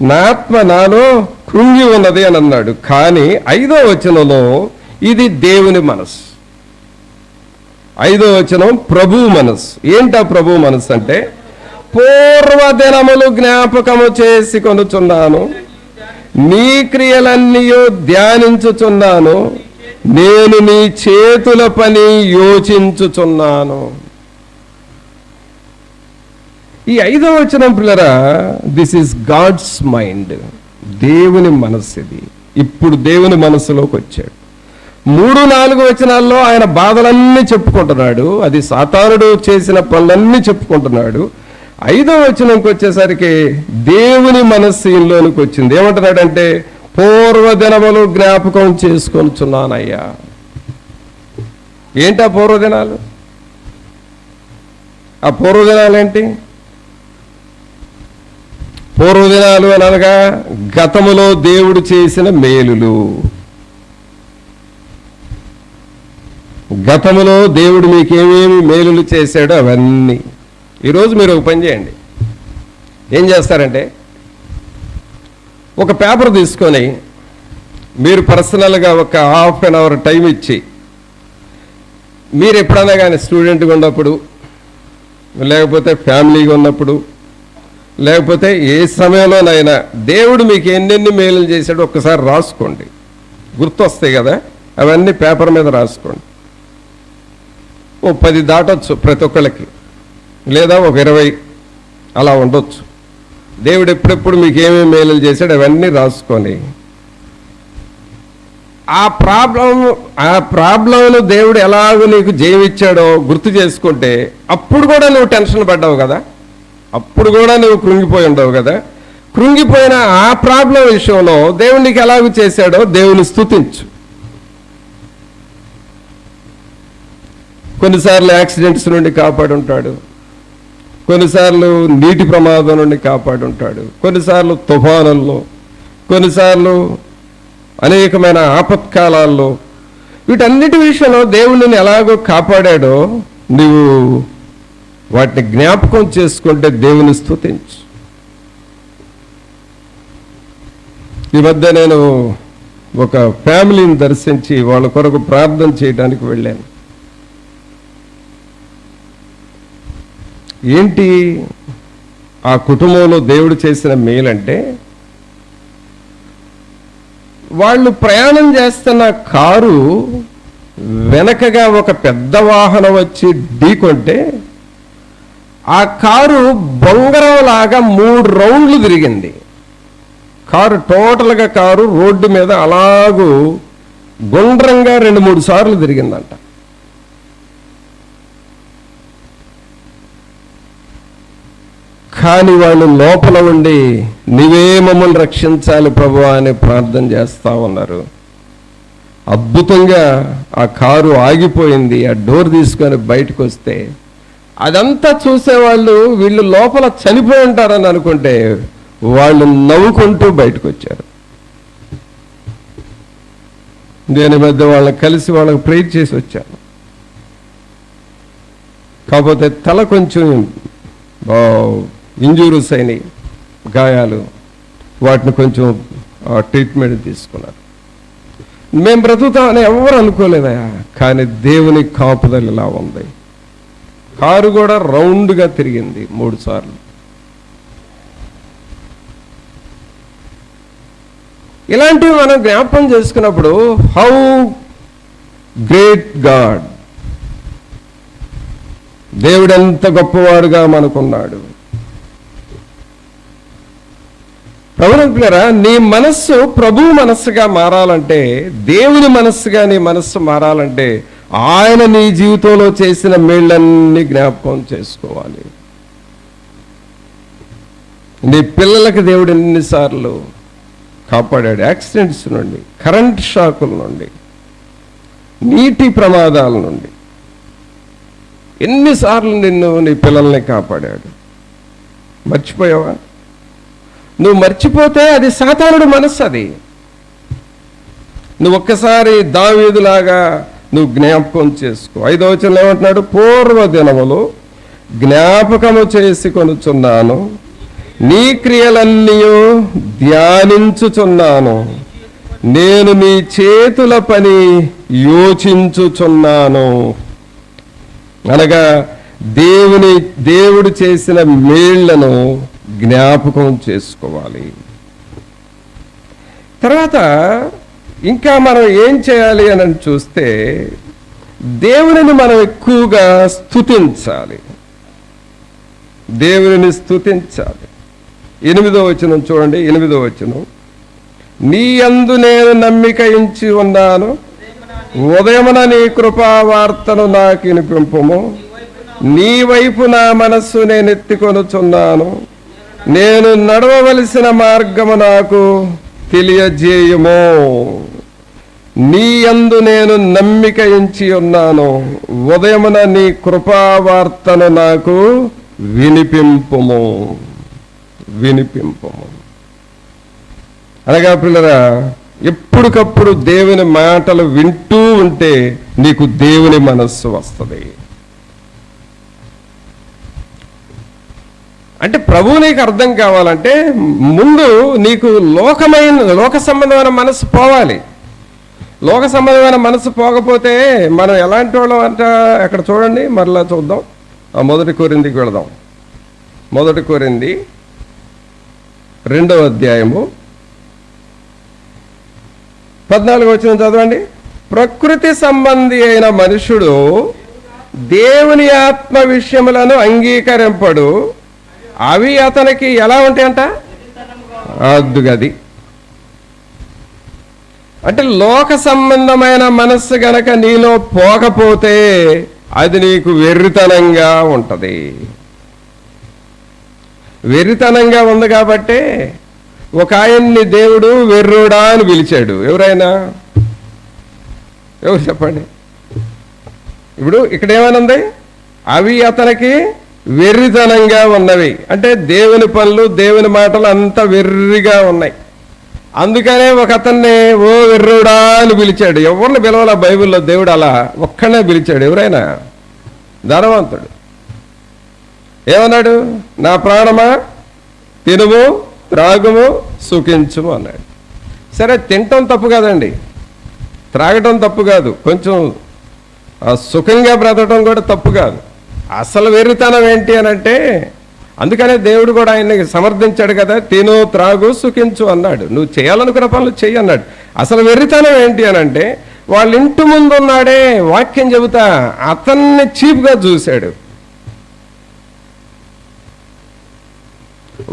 నా ఆత్మ నాలో కృంగి ఉన్నది అని అన్నాడు. కానీ 5వ వచనంలో ఇది దేవుని మనసు. 5వ వచనం ప్రభు మనసు. ఏంటా ప్రభు మనసు అంటే, పూర్వదినములు జ్ఞాపకము చేసి కొనుచున్నాను, నీ క్రియలన్నీ ధ్యానించుచున్నాను, నేను నీ చేతుల పని యోచించుచున్నాను. ఈ 5వ వచనం పిల్లరా, దిస్ ఈస్ గాడ్స్ మైండ్, దేవుని మనస్సు ఇది. ఇప్పుడు దేవుని మనస్సులోకి వచ్చాడు. 3-4 వచనాల్లో ఆయన బాధలన్నీ చెప్పుకుంటున్నాడు, అది సాతానుడు చేసిన పనులన్నీ చెప్పుకుంటున్నాడు. 5వ వచనంకి వచ్చేసరికి దేవుని మనస్సు ఈయనలోనికి వచ్చింది. ఏమంటున్నాడంటే, పూర్వదినములు జ్ఞాపకం చేసుకొనుచున్నానయ్యా. ఏంటి ఆ పూర్వదినాలు? ఆ పూర్వదినాలు ఏంటి? పూర్వదినాలు అనగా గతములో దేవుడు చేసిన మేలులు. గతములో దేవుడు మీకు ఏమేమి మేలులు చేశాడో అవన్నీ. ఈరోజు మీరు ఒక పని చేయండి. ఏం చేస్తారంటే, ఒక పేపర్ తీసుకొని మీరు పర్సనల్గా ఒక ½ an hour టైం ఇచ్చి, మీరు ఎప్పుడైనా కానీ స్టూడెంట్గా ఉన్నప్పుడు, లేకపోతే ఫ్యామిలీగా ఉన్నప్పుడు, లేకపోతే ఏ సమయంలోనైనా దేవుడు మీకు ఎన్నెన్ని మేలులు చేశాడో ఒక్కసారి రాసుకోండి. గుర్తొస్తాయి కదా, అవన్నీ పేపర్ మీద రాసుకోండి. ఓ 10 దాటొచ్చు ప్రతి ఒక్కళ్ళకి, లేదా ఒక 20 అలా ఉండొచ్చు. దేవుడు ఎప్పుడెప్పుడు మీకు ఏమేమి మేలులు చేశాడు అవన్నీ రాసుకొని, ఆ ప్రాబ్లంను దేవుడు ఎలాగో నీకు జయమిచ్చాడో గుర్తు చేసుకుంటే, అప్పుడు కూడా నువ్వు టెన్షన్ పడ్డావు కదా, అప్పుడు కూడా నువ్వు కృంగిపోయి ఉండవు కదా. కృంగిపోయిన ఆ ప్రాబ్లం విషయంలో దేవుడు నీకు ఎలాగో చేశాడో దేవుని స్తుతించు. కొన్నిసార్లు యాక్సిడెంట్స్ నుండి కాపాడుంటాడు, కొన్నిసార్లు నీటి ప్రమాదం నుండి కాపాడుంటాడు, కొన్నిసార్లు తుఫానుల్లో, కొన్నిసార్లు అనేకమైన ఆపత్కాలాల్లో. వీటన్నిటి విషయంలో దేవుడిని ఎలాగో కాపాడాడో నువ్వు వాటిని జ్ఞాపకం చేసుకుంటే దేవుని స్తుతించు. ఈ మధ్య నేను ఒక ఫ్యామిలీని దర్శించి వాళ్ళ కొరకు ప్రార్థన చేయడానికి వెళ్ళాను. ఏంటి ఆ కుటుంబంలో దేవుడు చేసిన మేలంటే, వాళ్ళు ప్రయాణం చేస్తున్న కారు వెనకగా ఒక పెద్ద వాహనం వచ్చి ఢీకొంటే ఆ కారు బొంగరంలాగా 3 రౌండ్లు తిరిగింది. టోటల్గా కారు రోడ్డు మీద అలాగూ గుండ్రంగా 2-3 సార్లు తిరిగిందంట. కానీ వాళ్ళు లోపల ఉండి నీవే మమ్మల్ని రక్షించాలి ప్రభువా అని ప్రార్థన చేస్తూ ఉన్నారు. అద్భుతంగా ఆ కారు ఆగిపోయింది. ఆ డోర్ తీసుకొని బయటకు వస్తే అదంతా చూసేవాళ్ళు వీళ్ళు లోపల చనిపోయి ఉంటారని అనుకుంటే వాళ్ళు నవ్వుకుంటూ బయటకు వచ్చారు. నేను మధ్య వాళ్ళని కలిసి వాళ్ళకి ప్రేర్ చేసి వచ్చాను. కాకపోతే తల కొంచెం ఇంజూరీస్ అయినాయి, గాయాలు, వాటిని కొంచెం ట్రీట్మెంట్ తీసుకున్నారు. మేము బ్రతుకుతామని ఎవరు అనుకోలేదా, కానీ దేవుని కాపుదల ఇలా ఉంది. కారు కూడా రౌండ్గా తిరిగింది 3 సార్లు. ఇలాంటివి మనం జ్ఞాపకం చేసుకున్నప్పుడు హౌ గ్రేట్ గాడ్, దేవుడు ఎంత గొప్పవాడుగా మనకున్నాడు. ప్రభువులారా, నీ మనస్సు ప్రభు మనస్సుగా మారాలంటే, దేవుని మనస్సుగా నీ మనస్సు మారాలంటే ఆయన నీ జీవితంలో చేసిన మేళ్ళన్నీ జ్ఞాపకం చేసుకోవాలి. నీ పిల్లలకి దేవుడు ఎన్నిసార్లు కాపాడాడు, యాక్సిడెంట్స్ నుండి, కరెంట్ షాకుల నుండి, నీటి ప్రమాదాల నుండి. ఎన్నిసార్లు నిన్ను నీ పిల్లల్ని కాపాడాడు. మర్చిపోయావా? నువ్వు మర్చిపోతే అది సాతానుడి మనస్సు. అది నువ్వు ఒక్కసారి దావీదులాగా నువ్వు జ్ఞాపకం చేసుకో. 5వ వచనంలో ఏమంటున్నాడు? పూర్వదినములు జ్ఞాపకము చేసి కొనుచున్నాను, నీ క్రియలన్నీ ధ్యానించుచున్నాను, నేను నీ చేతుల పని యోచించుచున్నాను. అనగా దేవుడు చేసిన మేళ్లను జ్ఞాపకం చేసుకోవాలి. తర్వాత ఇంకా మనం ఏం చేయాలి అని చూస్తే, దేవునిని మనం ఎక్కువగా స్తుతించాలి. దేవుని స్తుతించాలి. 8వ వచనం చూడండి, 8వ వచనం. నీ యందు నేను నమ్మిక ఉంచి ఉన్నాను, ఉదయమున నీ కృపావార్తను నాకు వినిపింపుము. నీ వైపు నా మనస్సు నేను ఎత్తికొనుచున్నాను, నేను నడవవలసిన మార్గము నాకు తెలియజేయము. నీ యందు నేను నమ్మిక ఉంచి ఉన్నాను, ఉదయమున నీ కృపావార్తను నాకు వినిపింపుము. అనగా పిల్లరా, ఎప్పటికప్పుడు దేవుని మాటలు వింటూ ఉంటే నీకు దేవుని మనస్సు వస్తుంది. అంటే ప్రభువు నీకు అర్థం కావాలంటే ముందు నీకు లోక సంబంధమైన మనస్సు పోవాలి. లోక సంబంధమైన మనస్సు పోకపోతే మనం ఎలాంటి వాళ్ళం అంట అక్కడ చూడండి, మరలా చూద్దాం. 1 కొరింథీకి వెళదాం. 1 కొరింథీ 2వ అధ్యాయము 14వ వచనం చదవండి. ప్రకృతి సంబంధి అయిన మనుషుడు దేవుని ఆత్మ విషయములను అంగీకరింపడు, అవి అతనికి ఎలా ఉంటాయంట? అద్దుగది. అంటే లోక సంబంధమైన మనస్సు గనక నీలో పోకపోతే అది నీకు వెర్రితనంగా ఉంటది. వెర్రితనంగా ఉంది కాబట్టే ఒక ఆయన్ని దేవుడు వెర్రుడా అని పిలిచాడు. ఎవరు చెప్పండి. ఇప్పుడు ఇక్కడ ఏమనుంది? అవి అతనికి వెర్రితనంగా ఉన్నవి. అంటే దేవుని పనులు, దేవుని మాటలు అంత వెర్రిగా ఉన్నాయి. అందుకనే ఒక అతన్ని ఓ వెర్రుడా అని పిలిచాడు. ఎవరిని పిలవాల బైబిల్లో దేవుడు అలా ఒక్కనే పిలిచాడు. ఎవరైనా? ధనవంతుడు. ఏమన్నాడు? నా ప్రాణమా తినుము, త్రాగుము, సుఖించుము అన్నాడు. సరే, తినటం తప్పు కాదండి, త్రాగటం తప్పు కాదు, కొంచెం సుఖంగా బ్రతకటం కూడా తప్పు కాదు. అసలు వెర్రితనం ఏంటి అని అంటే, అందుకనే దేవుడు కూడా ఆయన్ని సమర్థించాడు కదా, తిను, త్రాగు, సుఖించు అన్నాడు. నువ్వు చేయాలనుకున్న పనులు చెయ్యి అన్నాడు. అసలు వెర్రితనం ఏంటి అని అంటే, వాళ్ళ ఇంటి ముందు ఉన్నాడే, వాక్యం చెబుతా, అతన్ని చీప్గా చూశాడు.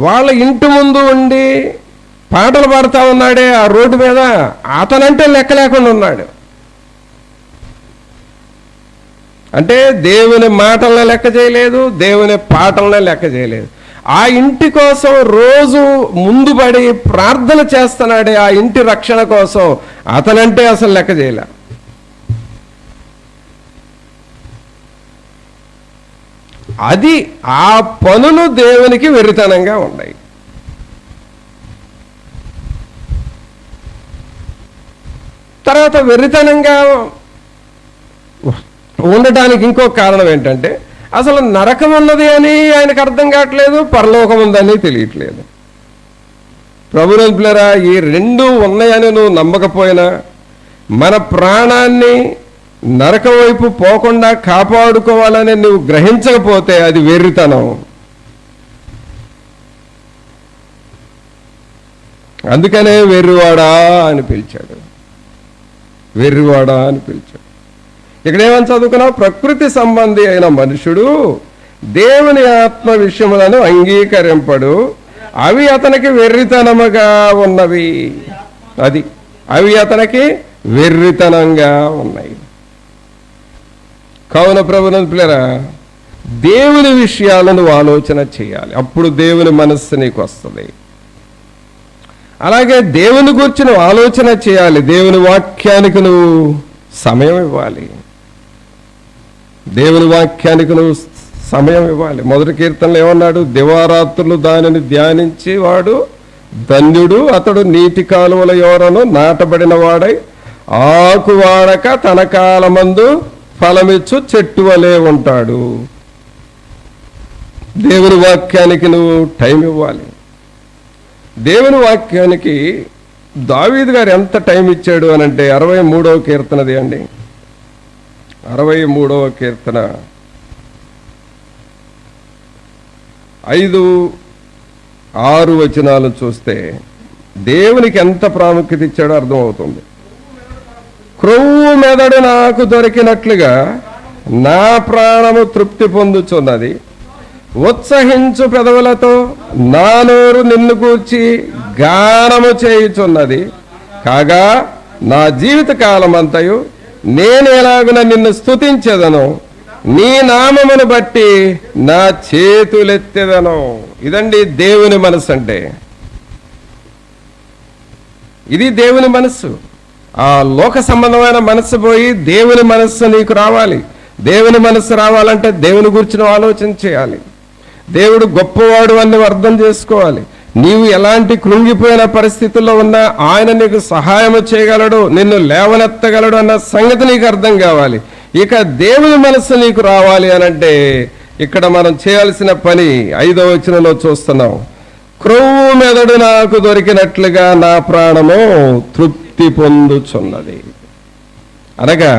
వాళ్ళ ఇంటి ముందు ఉండి పాటలు పాడుతూ ఉన్నాడే ఆ రోడ్డు మీద, అతనంటే లెక్క లేకుండా ఉన్నాడు. అంటే దేవుని మాటలనే లెక్క చేయలేదు, దేవుని పాటలనే లెక్క చేయలేదు. ఆ ఇంటి కోసం రోజు ముందు పడి ప్రార్థన చేస్తున్నాడే, ఆ ఇంటి రక్షణ కోసం, అతనంటే అసలు లెక్క చేయలే. అది ఆ పనులు దేవునికి వెర్రితనంగా ఉన్నాయి. తర్వాత వెర్రితనంగా ఉండటానికి ఇంకో కారణం ఏంటంటే, అసలు నరకం ఉన్నది అని ఆయనకు అర్థం కావట్లేదు, పరలోకం ఉందని తెలియట్లేదు. ప్రభునంతులారా, ఈ రెండు ఉన్నాయని నువ్వు నమ్మకపోయినా, మన ప్రాణాన్ని నరకం వైపు పోకుండా కాపాడుకోవాలని నువ్వు గ్రహించకపోతే అది వెర్రితనం. అందుకనే వెర్రివాడా అని పిలిచాడు. వెర్రివాడా అని పిలిచాడు. ఇక్కడ ఏమని చదువుకున్నావు? ప్రకృతి సంబంధి అయిన మనుషుడు దేవుని ఆత్మ విషయములను అంగీకరింపడు, అవి అతనికి వెర్రితనముగా ఉన్నవి. అవి అతనికి వెర్రితనంగా ఉన్నాయి. కావున ప్రభునంతులారా, దేవుని విషయాలను ఆలోచన చేయాలి, అప్పుడు దేవుని మనస్సు నీకు వస్తుంది. అలాగే దేవుని గురించి నువ్వు ఆలోచన చేయాలి, దేవుని వాక్యానికి నువ్వు సమయం ఇవ్వాలి. దేవుని వాక్యానికి నువ్వు సమయం ఇవ్వాలి. 1 కీర్తనలో ఏమన్నాడు? దివారాత్రులు దానిని ధ్యానించి వాడు ధన్యుడు, అతడు నీటి కాలువల యోరను నాటబడిన వాడై ఆకు వాడక తన కాలమందు ఫలమిచ్చు చెట్టు వలె ఉంటాడు. దేవుని వాక్యానికి నువ్వు టైం ఇవ్వాలి. దేవుని వాక్యానికి దావీదు గారు ఎంత టైం ఇచ్చాడు అనంటే 63వ కీర్తనది అండి. 63వ కీర్తన 5-6 వచనాలు చూస్తే దేవునికి ఎంత ప్రాముఖ్యత ఇచ్చాడో అర్థమవుతుంది. క్రొవ్వు మెదడు నాకు దొరికినట్లుగా నా ప్రాణము తృప్తి పొందుచున్నది, ఉత్సహించు పెదవులతో నా నోరు నిన్ను గూర్చి గానము చేయుచున్నది. కాగా నా జీవిత కాలమంతయు నేను ఎలాగున నిన్ను స్తుతించెదను, నీ నామమును బట్టి నా చేతులెత్తెదను. ఇదండి దేవుని మనసు అంటే. ఇది దేవుని మనస్సు. ఆ లోక సంబంధమైన మనస్సు పోయి దేవుని మనస్సు నీకు రావాలి. దేవుని మనస్సు రావాలంటే దేవుని గురించి నువ్వు ఆలోచన చేయాలి. దేవుడు గొప్పవాడు అని నువ్వు అర్థం చేసుకోవాలి. నీవు ఎలాంటి కృంగిపోయిన పరిస్థితుల్లో ఉన్నా ఆయన నీకు సహాయం చేయగలడు, నిన్ను లేవనెత్తగలడు అన్న సంగతి నీకు అర్థం కావాలి. ఇక దేవుని మనస్సు నీకు రావాలి అనంటే ఇక్కడ మనం చేయాల్సిన పని 5వ వచనంలో చూస్తున్నాం. క్రొవ్వు మెదడు నాకు దొరికినట్లుగా నా ప్రాణము తృప్తి పొందుచున్నది. అనగా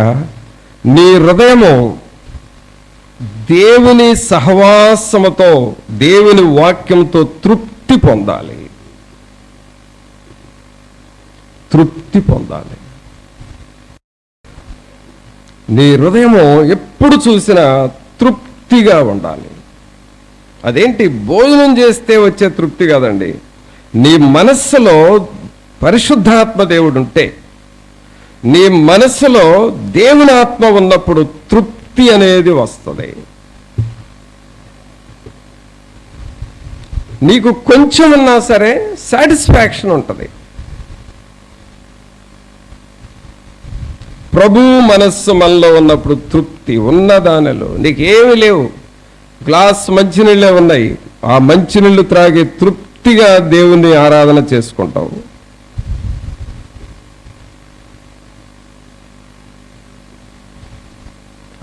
నీ హృదయము దేవుని సహవాసముతో, దేవుని వాక్యంతో తృప్తి పొందాలి. తృప్తి పొందాలి. నీ హృదయము ఎప్పుడు చూసినా తృప్తిగా ఉండాలి. అదేంటి? భోజనం చేస్తే వచ్చే తృప్తి కాదండి. నీ మనస్సులో పరిశుద్ధాత్మ దేవుడు ఉంటే, నీ మనస్సులో దేవుని ఆత్మ ఉన్నప్పుడు తృప్తి అనేది వస్తుంది. నీకు కొంచెం ఉన్నా సరే సాటిస్ఫాక్షన్ ఉంటుంది. ప్రభు మనస్సు మనలో ఉన్నప్పుడు తృప్తి. ఉన్నదానిలో నీకేమి లేవు, గ్లాస్ మంచినీళ్ళే ఉన్నాయి, ఆ మంచినీళ్ళు త్రాగి తృప్తిగా దేవుని ఆరాధన చేసుకుంటావు.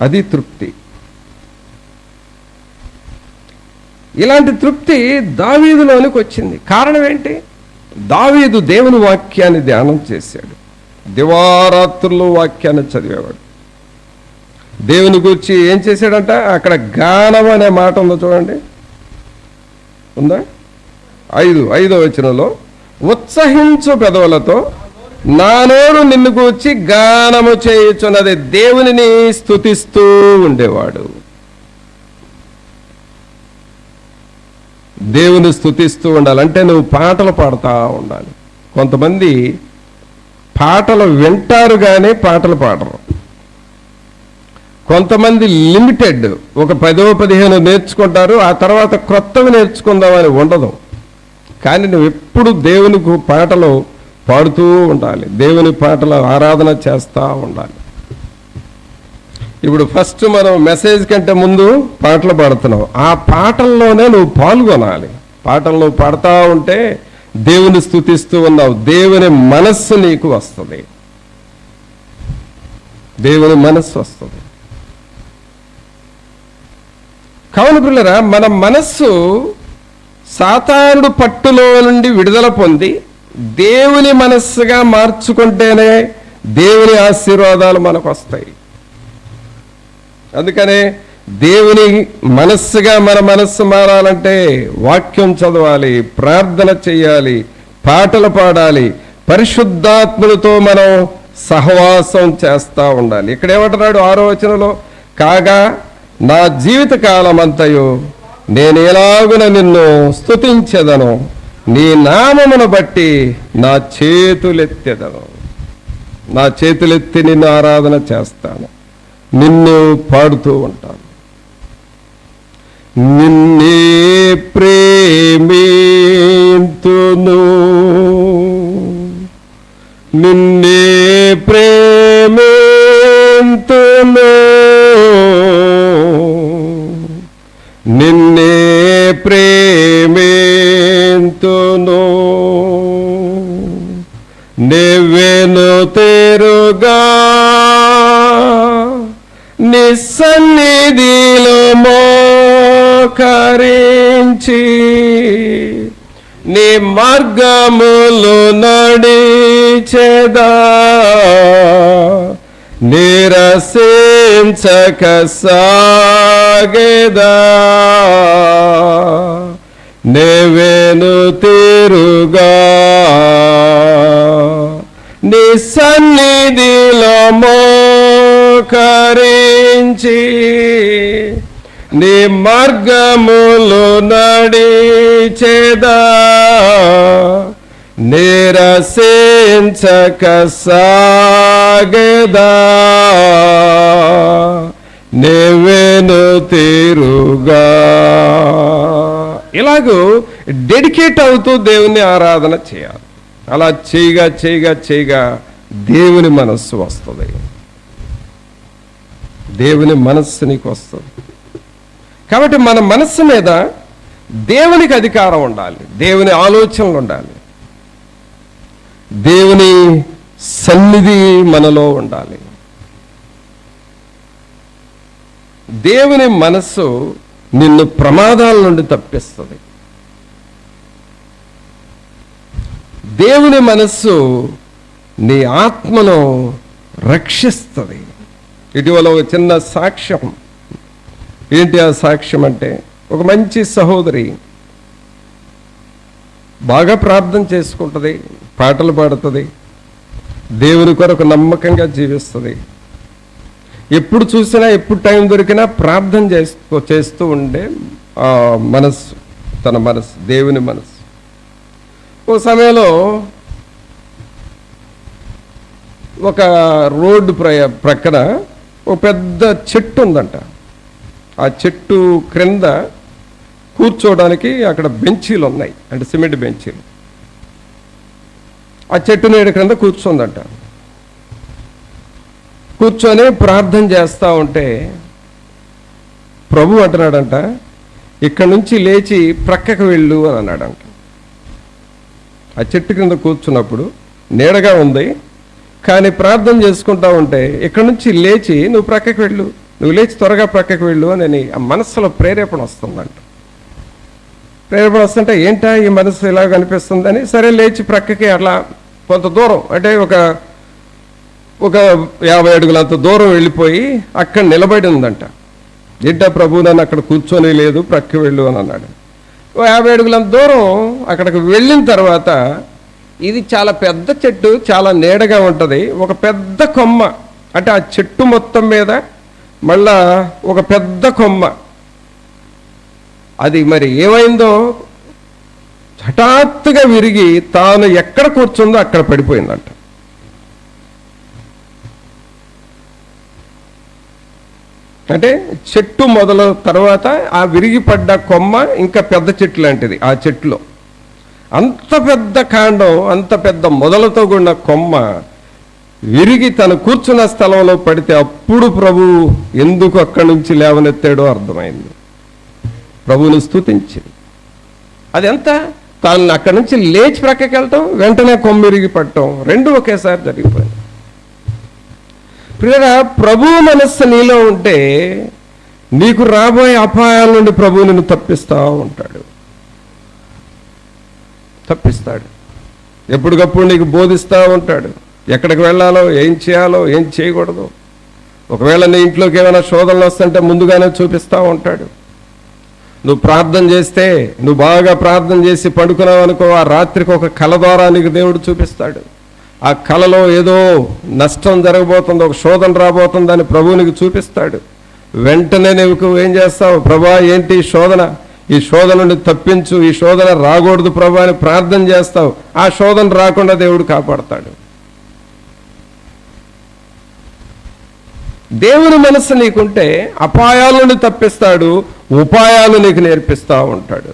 అది తృప్తి. ఇలాంటి తృప్తి దావీదులోనికి వచ్చింది. కారణం ఏంటి? దావీదు దేవుని వాక్యాన్ని ధ్యానం చేశాడు. దివారాత్రులు వాక్యాన్ని చదివేవాడు. దేవుని గురించి ఏం చేశాడంట? అక్కడ గానం అనే మాట ఉందో చూడండి, ఉందా? 5వ వచనంలో ఉత్సహించు పెదవులతో నా నోరు నిన్ను గూర్చి గానము చేయుచున్నది. దేవునిని స్తుతిస్తూ ఉండేవాడు. దేవుని స్తుతిస్తూ ఉండాలంటే నువ్వు పాటలు పాడుతూ ఉండాలి. కొంతమంది పాటలు వింటారు కానీ పాటలు పాడరు. కొంతమంది లిమిటెడ్, ఒక 10-15 నేర్చుకుంటారు, ఆ తర్వాత క్రొత్తవి నేర్చుకుందామని ఉండదు. కానీ నువ్వు ఎప్పుడు దేవుని పాటలు పాడుతూ ఉండాలి. దేవుని పాటలు ఆరాధన చేస్తూ ఉండాలి. ఇప్పుడు ఫస్ట్ మనం మెసేజ్ కంటే ముందు పాటలు పాడుతున్నావు. ఆ పాటల్లోనే నువ్వు పాల్గొనాలి. పాటలు నువ్వు పాడుతూ ఉంటే దేవుని స్తుతిస్తూ ఉన్నావు. దేవుని మనస్సు నీకు వస్తుంది. దేవుని మనస్సు వస్తుంది. కావున పిల్లరా, మన మనస్సు సాతానుడు పట్టులో నుండి విడుదల పొంది దేవుని మనస్సుగా మార్చుకుంటేనే దేవుని ఆశీర్వాదాలు మనకు వస్తాయి. అందుకనే దేవుని మనస్సుగా మన మనస్సు మారాలంటే వాక్యం చదవాలి, ప్రార్థన చేయాలి, పాటలు పాడాలి, పరిశుద్ధాత్ములతో మనం సహవాసం చేస్తూ ఉండాలి. ఇక్కడ ఏమంటున్నాడు 6వ వచనంలో? కాగా నా జీవిత కాలమంతయు నేను ఎలాగున నిన్ను స్తుతించెదను, నీ నామమును బట్టి నా చేతులెత్తెదను. నా చేతులెత్తి నిన్ను ఆరాధన చేస్తాను, నిన్ను పాడుతూ ఉంటాను. నిన్నే ప్రేమింతును, నిన్నే ప్రేమింతును, నిన్నే ప్రేమింతును, నెవ్వెను తెరుగా నిస్సన్నిధిలో మోకరించి నీ మార్గములు నడిచెదా, నిరసించక సాగెదా, నెవ్వెను తెరుగా నీ సన్నిధిలో మోకరించి నీ మార్గములు నడిచేదా, నిరసించక సాగేదా, నీవెను తీరుగా. ఇలాగూ డెడికేట్ అవుతూ దేవుని ఆరాధన చేయాలి. అలా చేయగా చేయగా చేయగా దేవుని మనస్సు వస్తుంది. దేవుని మనస్సు నీకు వస్తుంది. కాబట్టి మన మనస్సు మీద దేవునికి అధికారం ఉండాలి, దేవుని ఆలోచనలు ఉండాలి, దేవుని సన్నిధి మనలో ఉండాలి. దేవుని మనస్సు నిన్ను ప్రమాదాల నుండి తప్పిస్తుంది. దేవుని మనస్సు నీ ఆత్మను రక్షిస్తుంది. ఇటీవల ఒక చిన్న సాక్ష్యం. ఏంటి ఆ సాక్ష్యం అంటే, ఒక మంచి సహోదరి బాగా ప్రార్థన చేసుకుంటుంది, పాటలు పాడుతుంది, దేవుని కొరకు నమ్మకంగా జీవిస్తుంది. ఎప్పుడు చూసినా ఎప్పుడు టైం దొరికినా ప్రార్థన చేస్తూ ఉండే మనస్సు, తన మనస్సు, దేవుని మనస్సు. ఓ సమయంలో ఒక రోడ్డు ప్రక్కన ఒక పెద్ద చెట్టు ఉందంట. ఆ చెట్టు క్రింద కూర్చోవడానికి అక్కడ బెంచీలు ఉన్నాయి, అంటే సిమెంట్ బెంచీలు. ఆ చెట్టు నీడ క్రింద కూర్చోందంట. కూర్చొని ప్రార్థన చేస్తూ ఉంటే ప్రభు అంటున్నాడంట, ఇక్కడి నుంచి లేచి ప్రక్కకు వెళ్ళు అని అన్నాడంట. ఆ చెట్టు క్రింద కూర్చున్నప్పుడు నీడగా ఉంది, కానీ ప్రార్థన చేసుకుంటా ఉంటే ఇక్కడి నుంచి లేచి నువ్వు ప్రక్కకు వెళ్ళు, నువ్వు లేచి త్వరగా ప్రక్కకు వెళ్ళు అని ఆ మనస్సులో ప్రేరేపణ వస్తుందంట. ప్రేరేపణ వస్తుంటే ఏంటా ఈ మనస్సు ఇలా కనిపిస్తుందని, సరే లేచి ప్రక్కకి అట్లా కొంత దూరం, అంటే ఒక 50 అడుగులంత దూరం వెళ్ళిపోయి అక్కడ నిలబడి ఉందంట. ఏంటా ప్రభు నన్ను అక్కడ కూర్చొని లేదు, ప్రక్కకి వెళ్ళు అని అన్నాడు. 50 అడుగులంత దూరం అక్కడికి వెళ్ళిన తర్వాత, ఇది చాలా పెద్ద చెట్టు, చాలా నీడగా ఉంటుంది. ఒక పెద్ద కొమ్మ, అంటే ఆ చెట్టు మొత్తం మీద మళ్ళా ఒక పెద్ద కొమ్మ, అది మరి ఏమైందో హఠాత్తుగా విరిగి తాను ఎక్కడ కూర్చుందో అక్కడ పడిపోయిందంట. అంటే చెట్టు మొదల తర్వాత ఆ విరిగిపడ్డ కొమ్మ ఇంకా పెద్ద చెట్టు లాంటిది. ఆ చెట్టులో అంత పెద్ద కాండం, అంత పెద్ద మొదలతో కూడిన కొమ్మ విరిగి తను కూర్చున్న స్థలంలో పడితే అప్పుడు ప్రభు ఎందుకు అక్కడి నుంచి లేవనెత్తాడో అర్థమైంది. ప్రభువుని స్తుతించింది. అది ఎంత, తాను అక్కడి నుంచి లేచి ప్రక్కకి వెళ్ళటం, వెంటనే కొమ్మ విరిగి పడటం, రెండు ఒకేసారి జరిగిపోయింది. ప్రియరా, ప్రభు మనస్సు నీలో ఉంటే నీకు రాబోయే అపాయాల నుండి ప్రభువు నిన్ను తప్పిస్తూ ఉంటాడు. తప్పిస్తాడు. ఎప్పటికప్పుడు నీకు బోధిస్తూ ఉంటాడు, ఎక్కడికి వెళ్ళాలో, ఏం చేయాలో, ఏం చేయకూడదు. ఒకవేళ నీ ఇంట్లోకి ఏమైనా శోధనలు వస్తుంటే ముందుగానే చూపిస్తూ ఉంటాడు. నువ్వు ప్రార్థన చేస్తే, నువ్వు బాగా ప్రార్థన చేసి పడుకున్నావు అనుకో, ఆ రాత్రికి ఒక కల ద్వారా నీకు దేవుడు చూపిస్తాడు. ఆ కలలో ఏదో నష్టం జరగబోతుంది, ఒక శోధన రాబోతుందని ప్రభువు నీకు చూపిస్తాడు. వెంటనే నువ్వు ఏం చేస్తావు, ప్రభా ఏంటి శోధన, ఈ శోధన నుండి తప్పించు, ఈ శోధన రాకూడదు ప్రభా అని ప్రార్థన చేస్తావు. ఆ శోధన రాకుండా దేవుడు కాపాడతాడు. దేవుని మనస్సు నీకుంటే అపాయాల నుండి తప్పిస్తాడు, ఉపాయాలు నీకు నేర్పిస్తూ ఉంటాడు.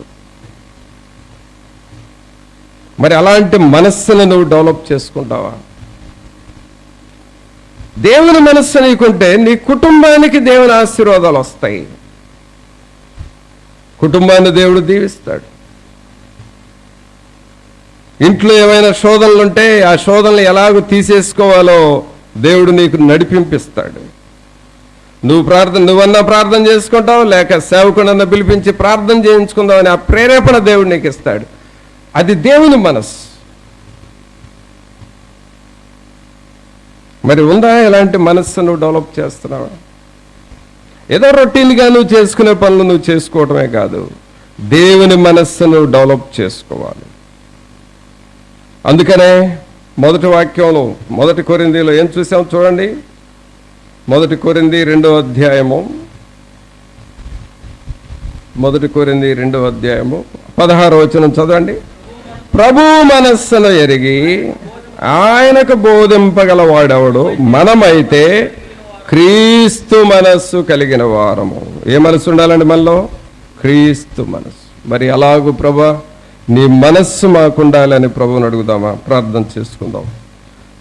మరి అలాంటి మనస్సును నువ్వు డెవలప్ చేసుకుంటావా? దేవుని మనస్సు నీకుంటే నీ కుటుంబానికి దేవుని ఆశీర్వాదాలు వస్తాయి. కుటుంబాన్ని దేవుడు దీవిస్తాడు. ఇంట్లో ఏమైనా శోధనలు ఉంటే ఆ శోధనలు ఎలాగో తీసేసుకోవాలో దేవుడు నీకు నడిపింపిస్తాడు. నువ్వన్నా ప్రార్థన చేసుకుంటావు, లేక సేవకుడన్నా పిలిపించి ప్రార్థన చేయించుకుందావు అని ఆ ప్రేరేపణ దేవుడు నీకు ఇస్తాడు. అది దేవుని మనస్సు. మరి ఉందా ఎలాంటి మనస్సు నువ్వు డెవలప్ చేస్తున్నావా? ఏదో రొటీన్గా నువ్వు చేసుకునే పనులు నువ్వు చేసుకోవడమే కాదు, దేవుని మనస్సును డెవలప్ చేసుకోవాలి. అందుకనే మొదటి వాక్యంలో 1 కొరింథీలో ఏం చూసాం చూడండి. 1 కొరింథీ 2వ అధ్యాయము 1 కొరింథీ 2వ అధ్యాయము 16వ వచనం చదవండి. ప్రభు మనస్సును ఎరిగి ఆయనకు బోధింపగల వాడెవడు? మనమైతే క్రీస్తు మనస్సు కలిగిన వారము. ఏ మనస్సు ఉండాలండి మనలో? క్రీస్తు మనస్సు. మరి అలాగూ ప్రభా నీ మనస్సు మాకుండాలని ప్రభువుని అడుగుదామా? ప్రార్థన చేసుకుందాం.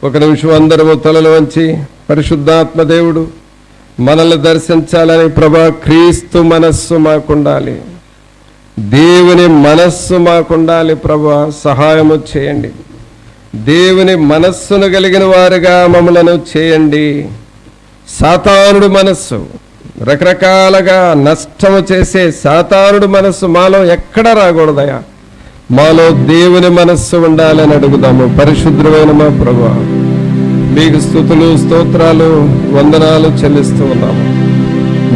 ఒక నిమిషం అందరము తలలు వంచి, పరిశుద్ధాత్మ దేవుడు మనల్ని దర్శించాలని ప్రభా క్రీస్తు మనస్సు మాకుండాలి, దేవుని మనస్సు మాకుండాలి. ప్రభా సహాయము చేయండి. దేవుని మనస్సును కలిగిన వారుగా మమ్మలను చేయండి. సాతానుడు మనస్సు, రకరకాలుగా నష్టము చేసే సాతానుడు మనస్సు మాలో ఎక్కడ రాకూడదయా. మాలో దేవుని మనస్సు ఉండాలని అడుగుదాము. పరిశుద్ధమైన మా ప్రభువా, మీకు స్తుతులు స్తోత్రాలు వందనాలు చెల్లిస్తూ ఉన్నాము.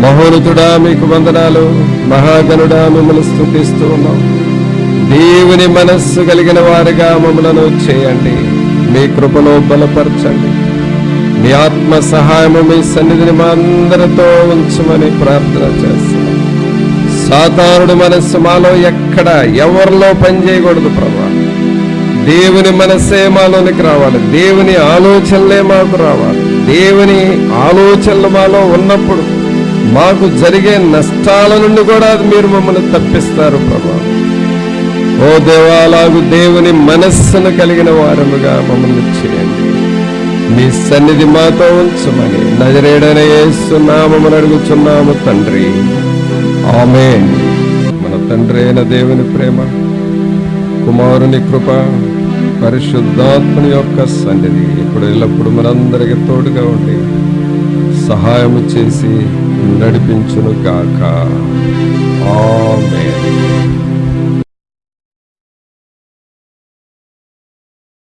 మహోన్నతుడా మీకు వందనాలు, మహాగణుడా మిమ్మల్ని స్తుతిస్తూ ఉన్నాము. దేవుని మనస్సు కలిగిన వారిగా మమ్మలను చేయండి. మీ కృపలో బలపరచండి. మీ ఆత్మ సహాయము మీ సన్నిధిని మా అందరితో ఉంచమని ప్రార్థన చేస్తున్నాం. సాతానుడు మనస్సు మాలో ఎక్కడ ఎవరిలో పనిచేయకూడదు ప్రభా. దేవుని మనస్సే మాలోనికి రావాలి. దేవుని ఆలోచనలే మాకు రావాలి. దేవుని ఆలోచనలు మాలో ఉన్నప్పుడు మాకు జరిగే నష్టాల నుండి కూడా మీరు మమ్మల్ని తప్పిస్తారు ప్రభా. ఓ దేవాలాగు దేవుని మనస్సును కలిగిన వారముగా మమ్మల్ని చేయండి. మీ సన్నిధి మాతో ఉంచమని నజరేయుడైన యేసు నామమున అడుగుచున్నాము తండ్రి, ఆమేన్. మన తండ్రి అయిన దేవుని ప్రేమ, కుమారుని కృప, పరిశుద్ధాత్మని యొక్క సన్నిధి ఇప్పుడు ఎల్లప్పుడు మనందరికీ తోడుగా ఉండి సహాయము చేసి నడిపించును గాక. ఆమేన్.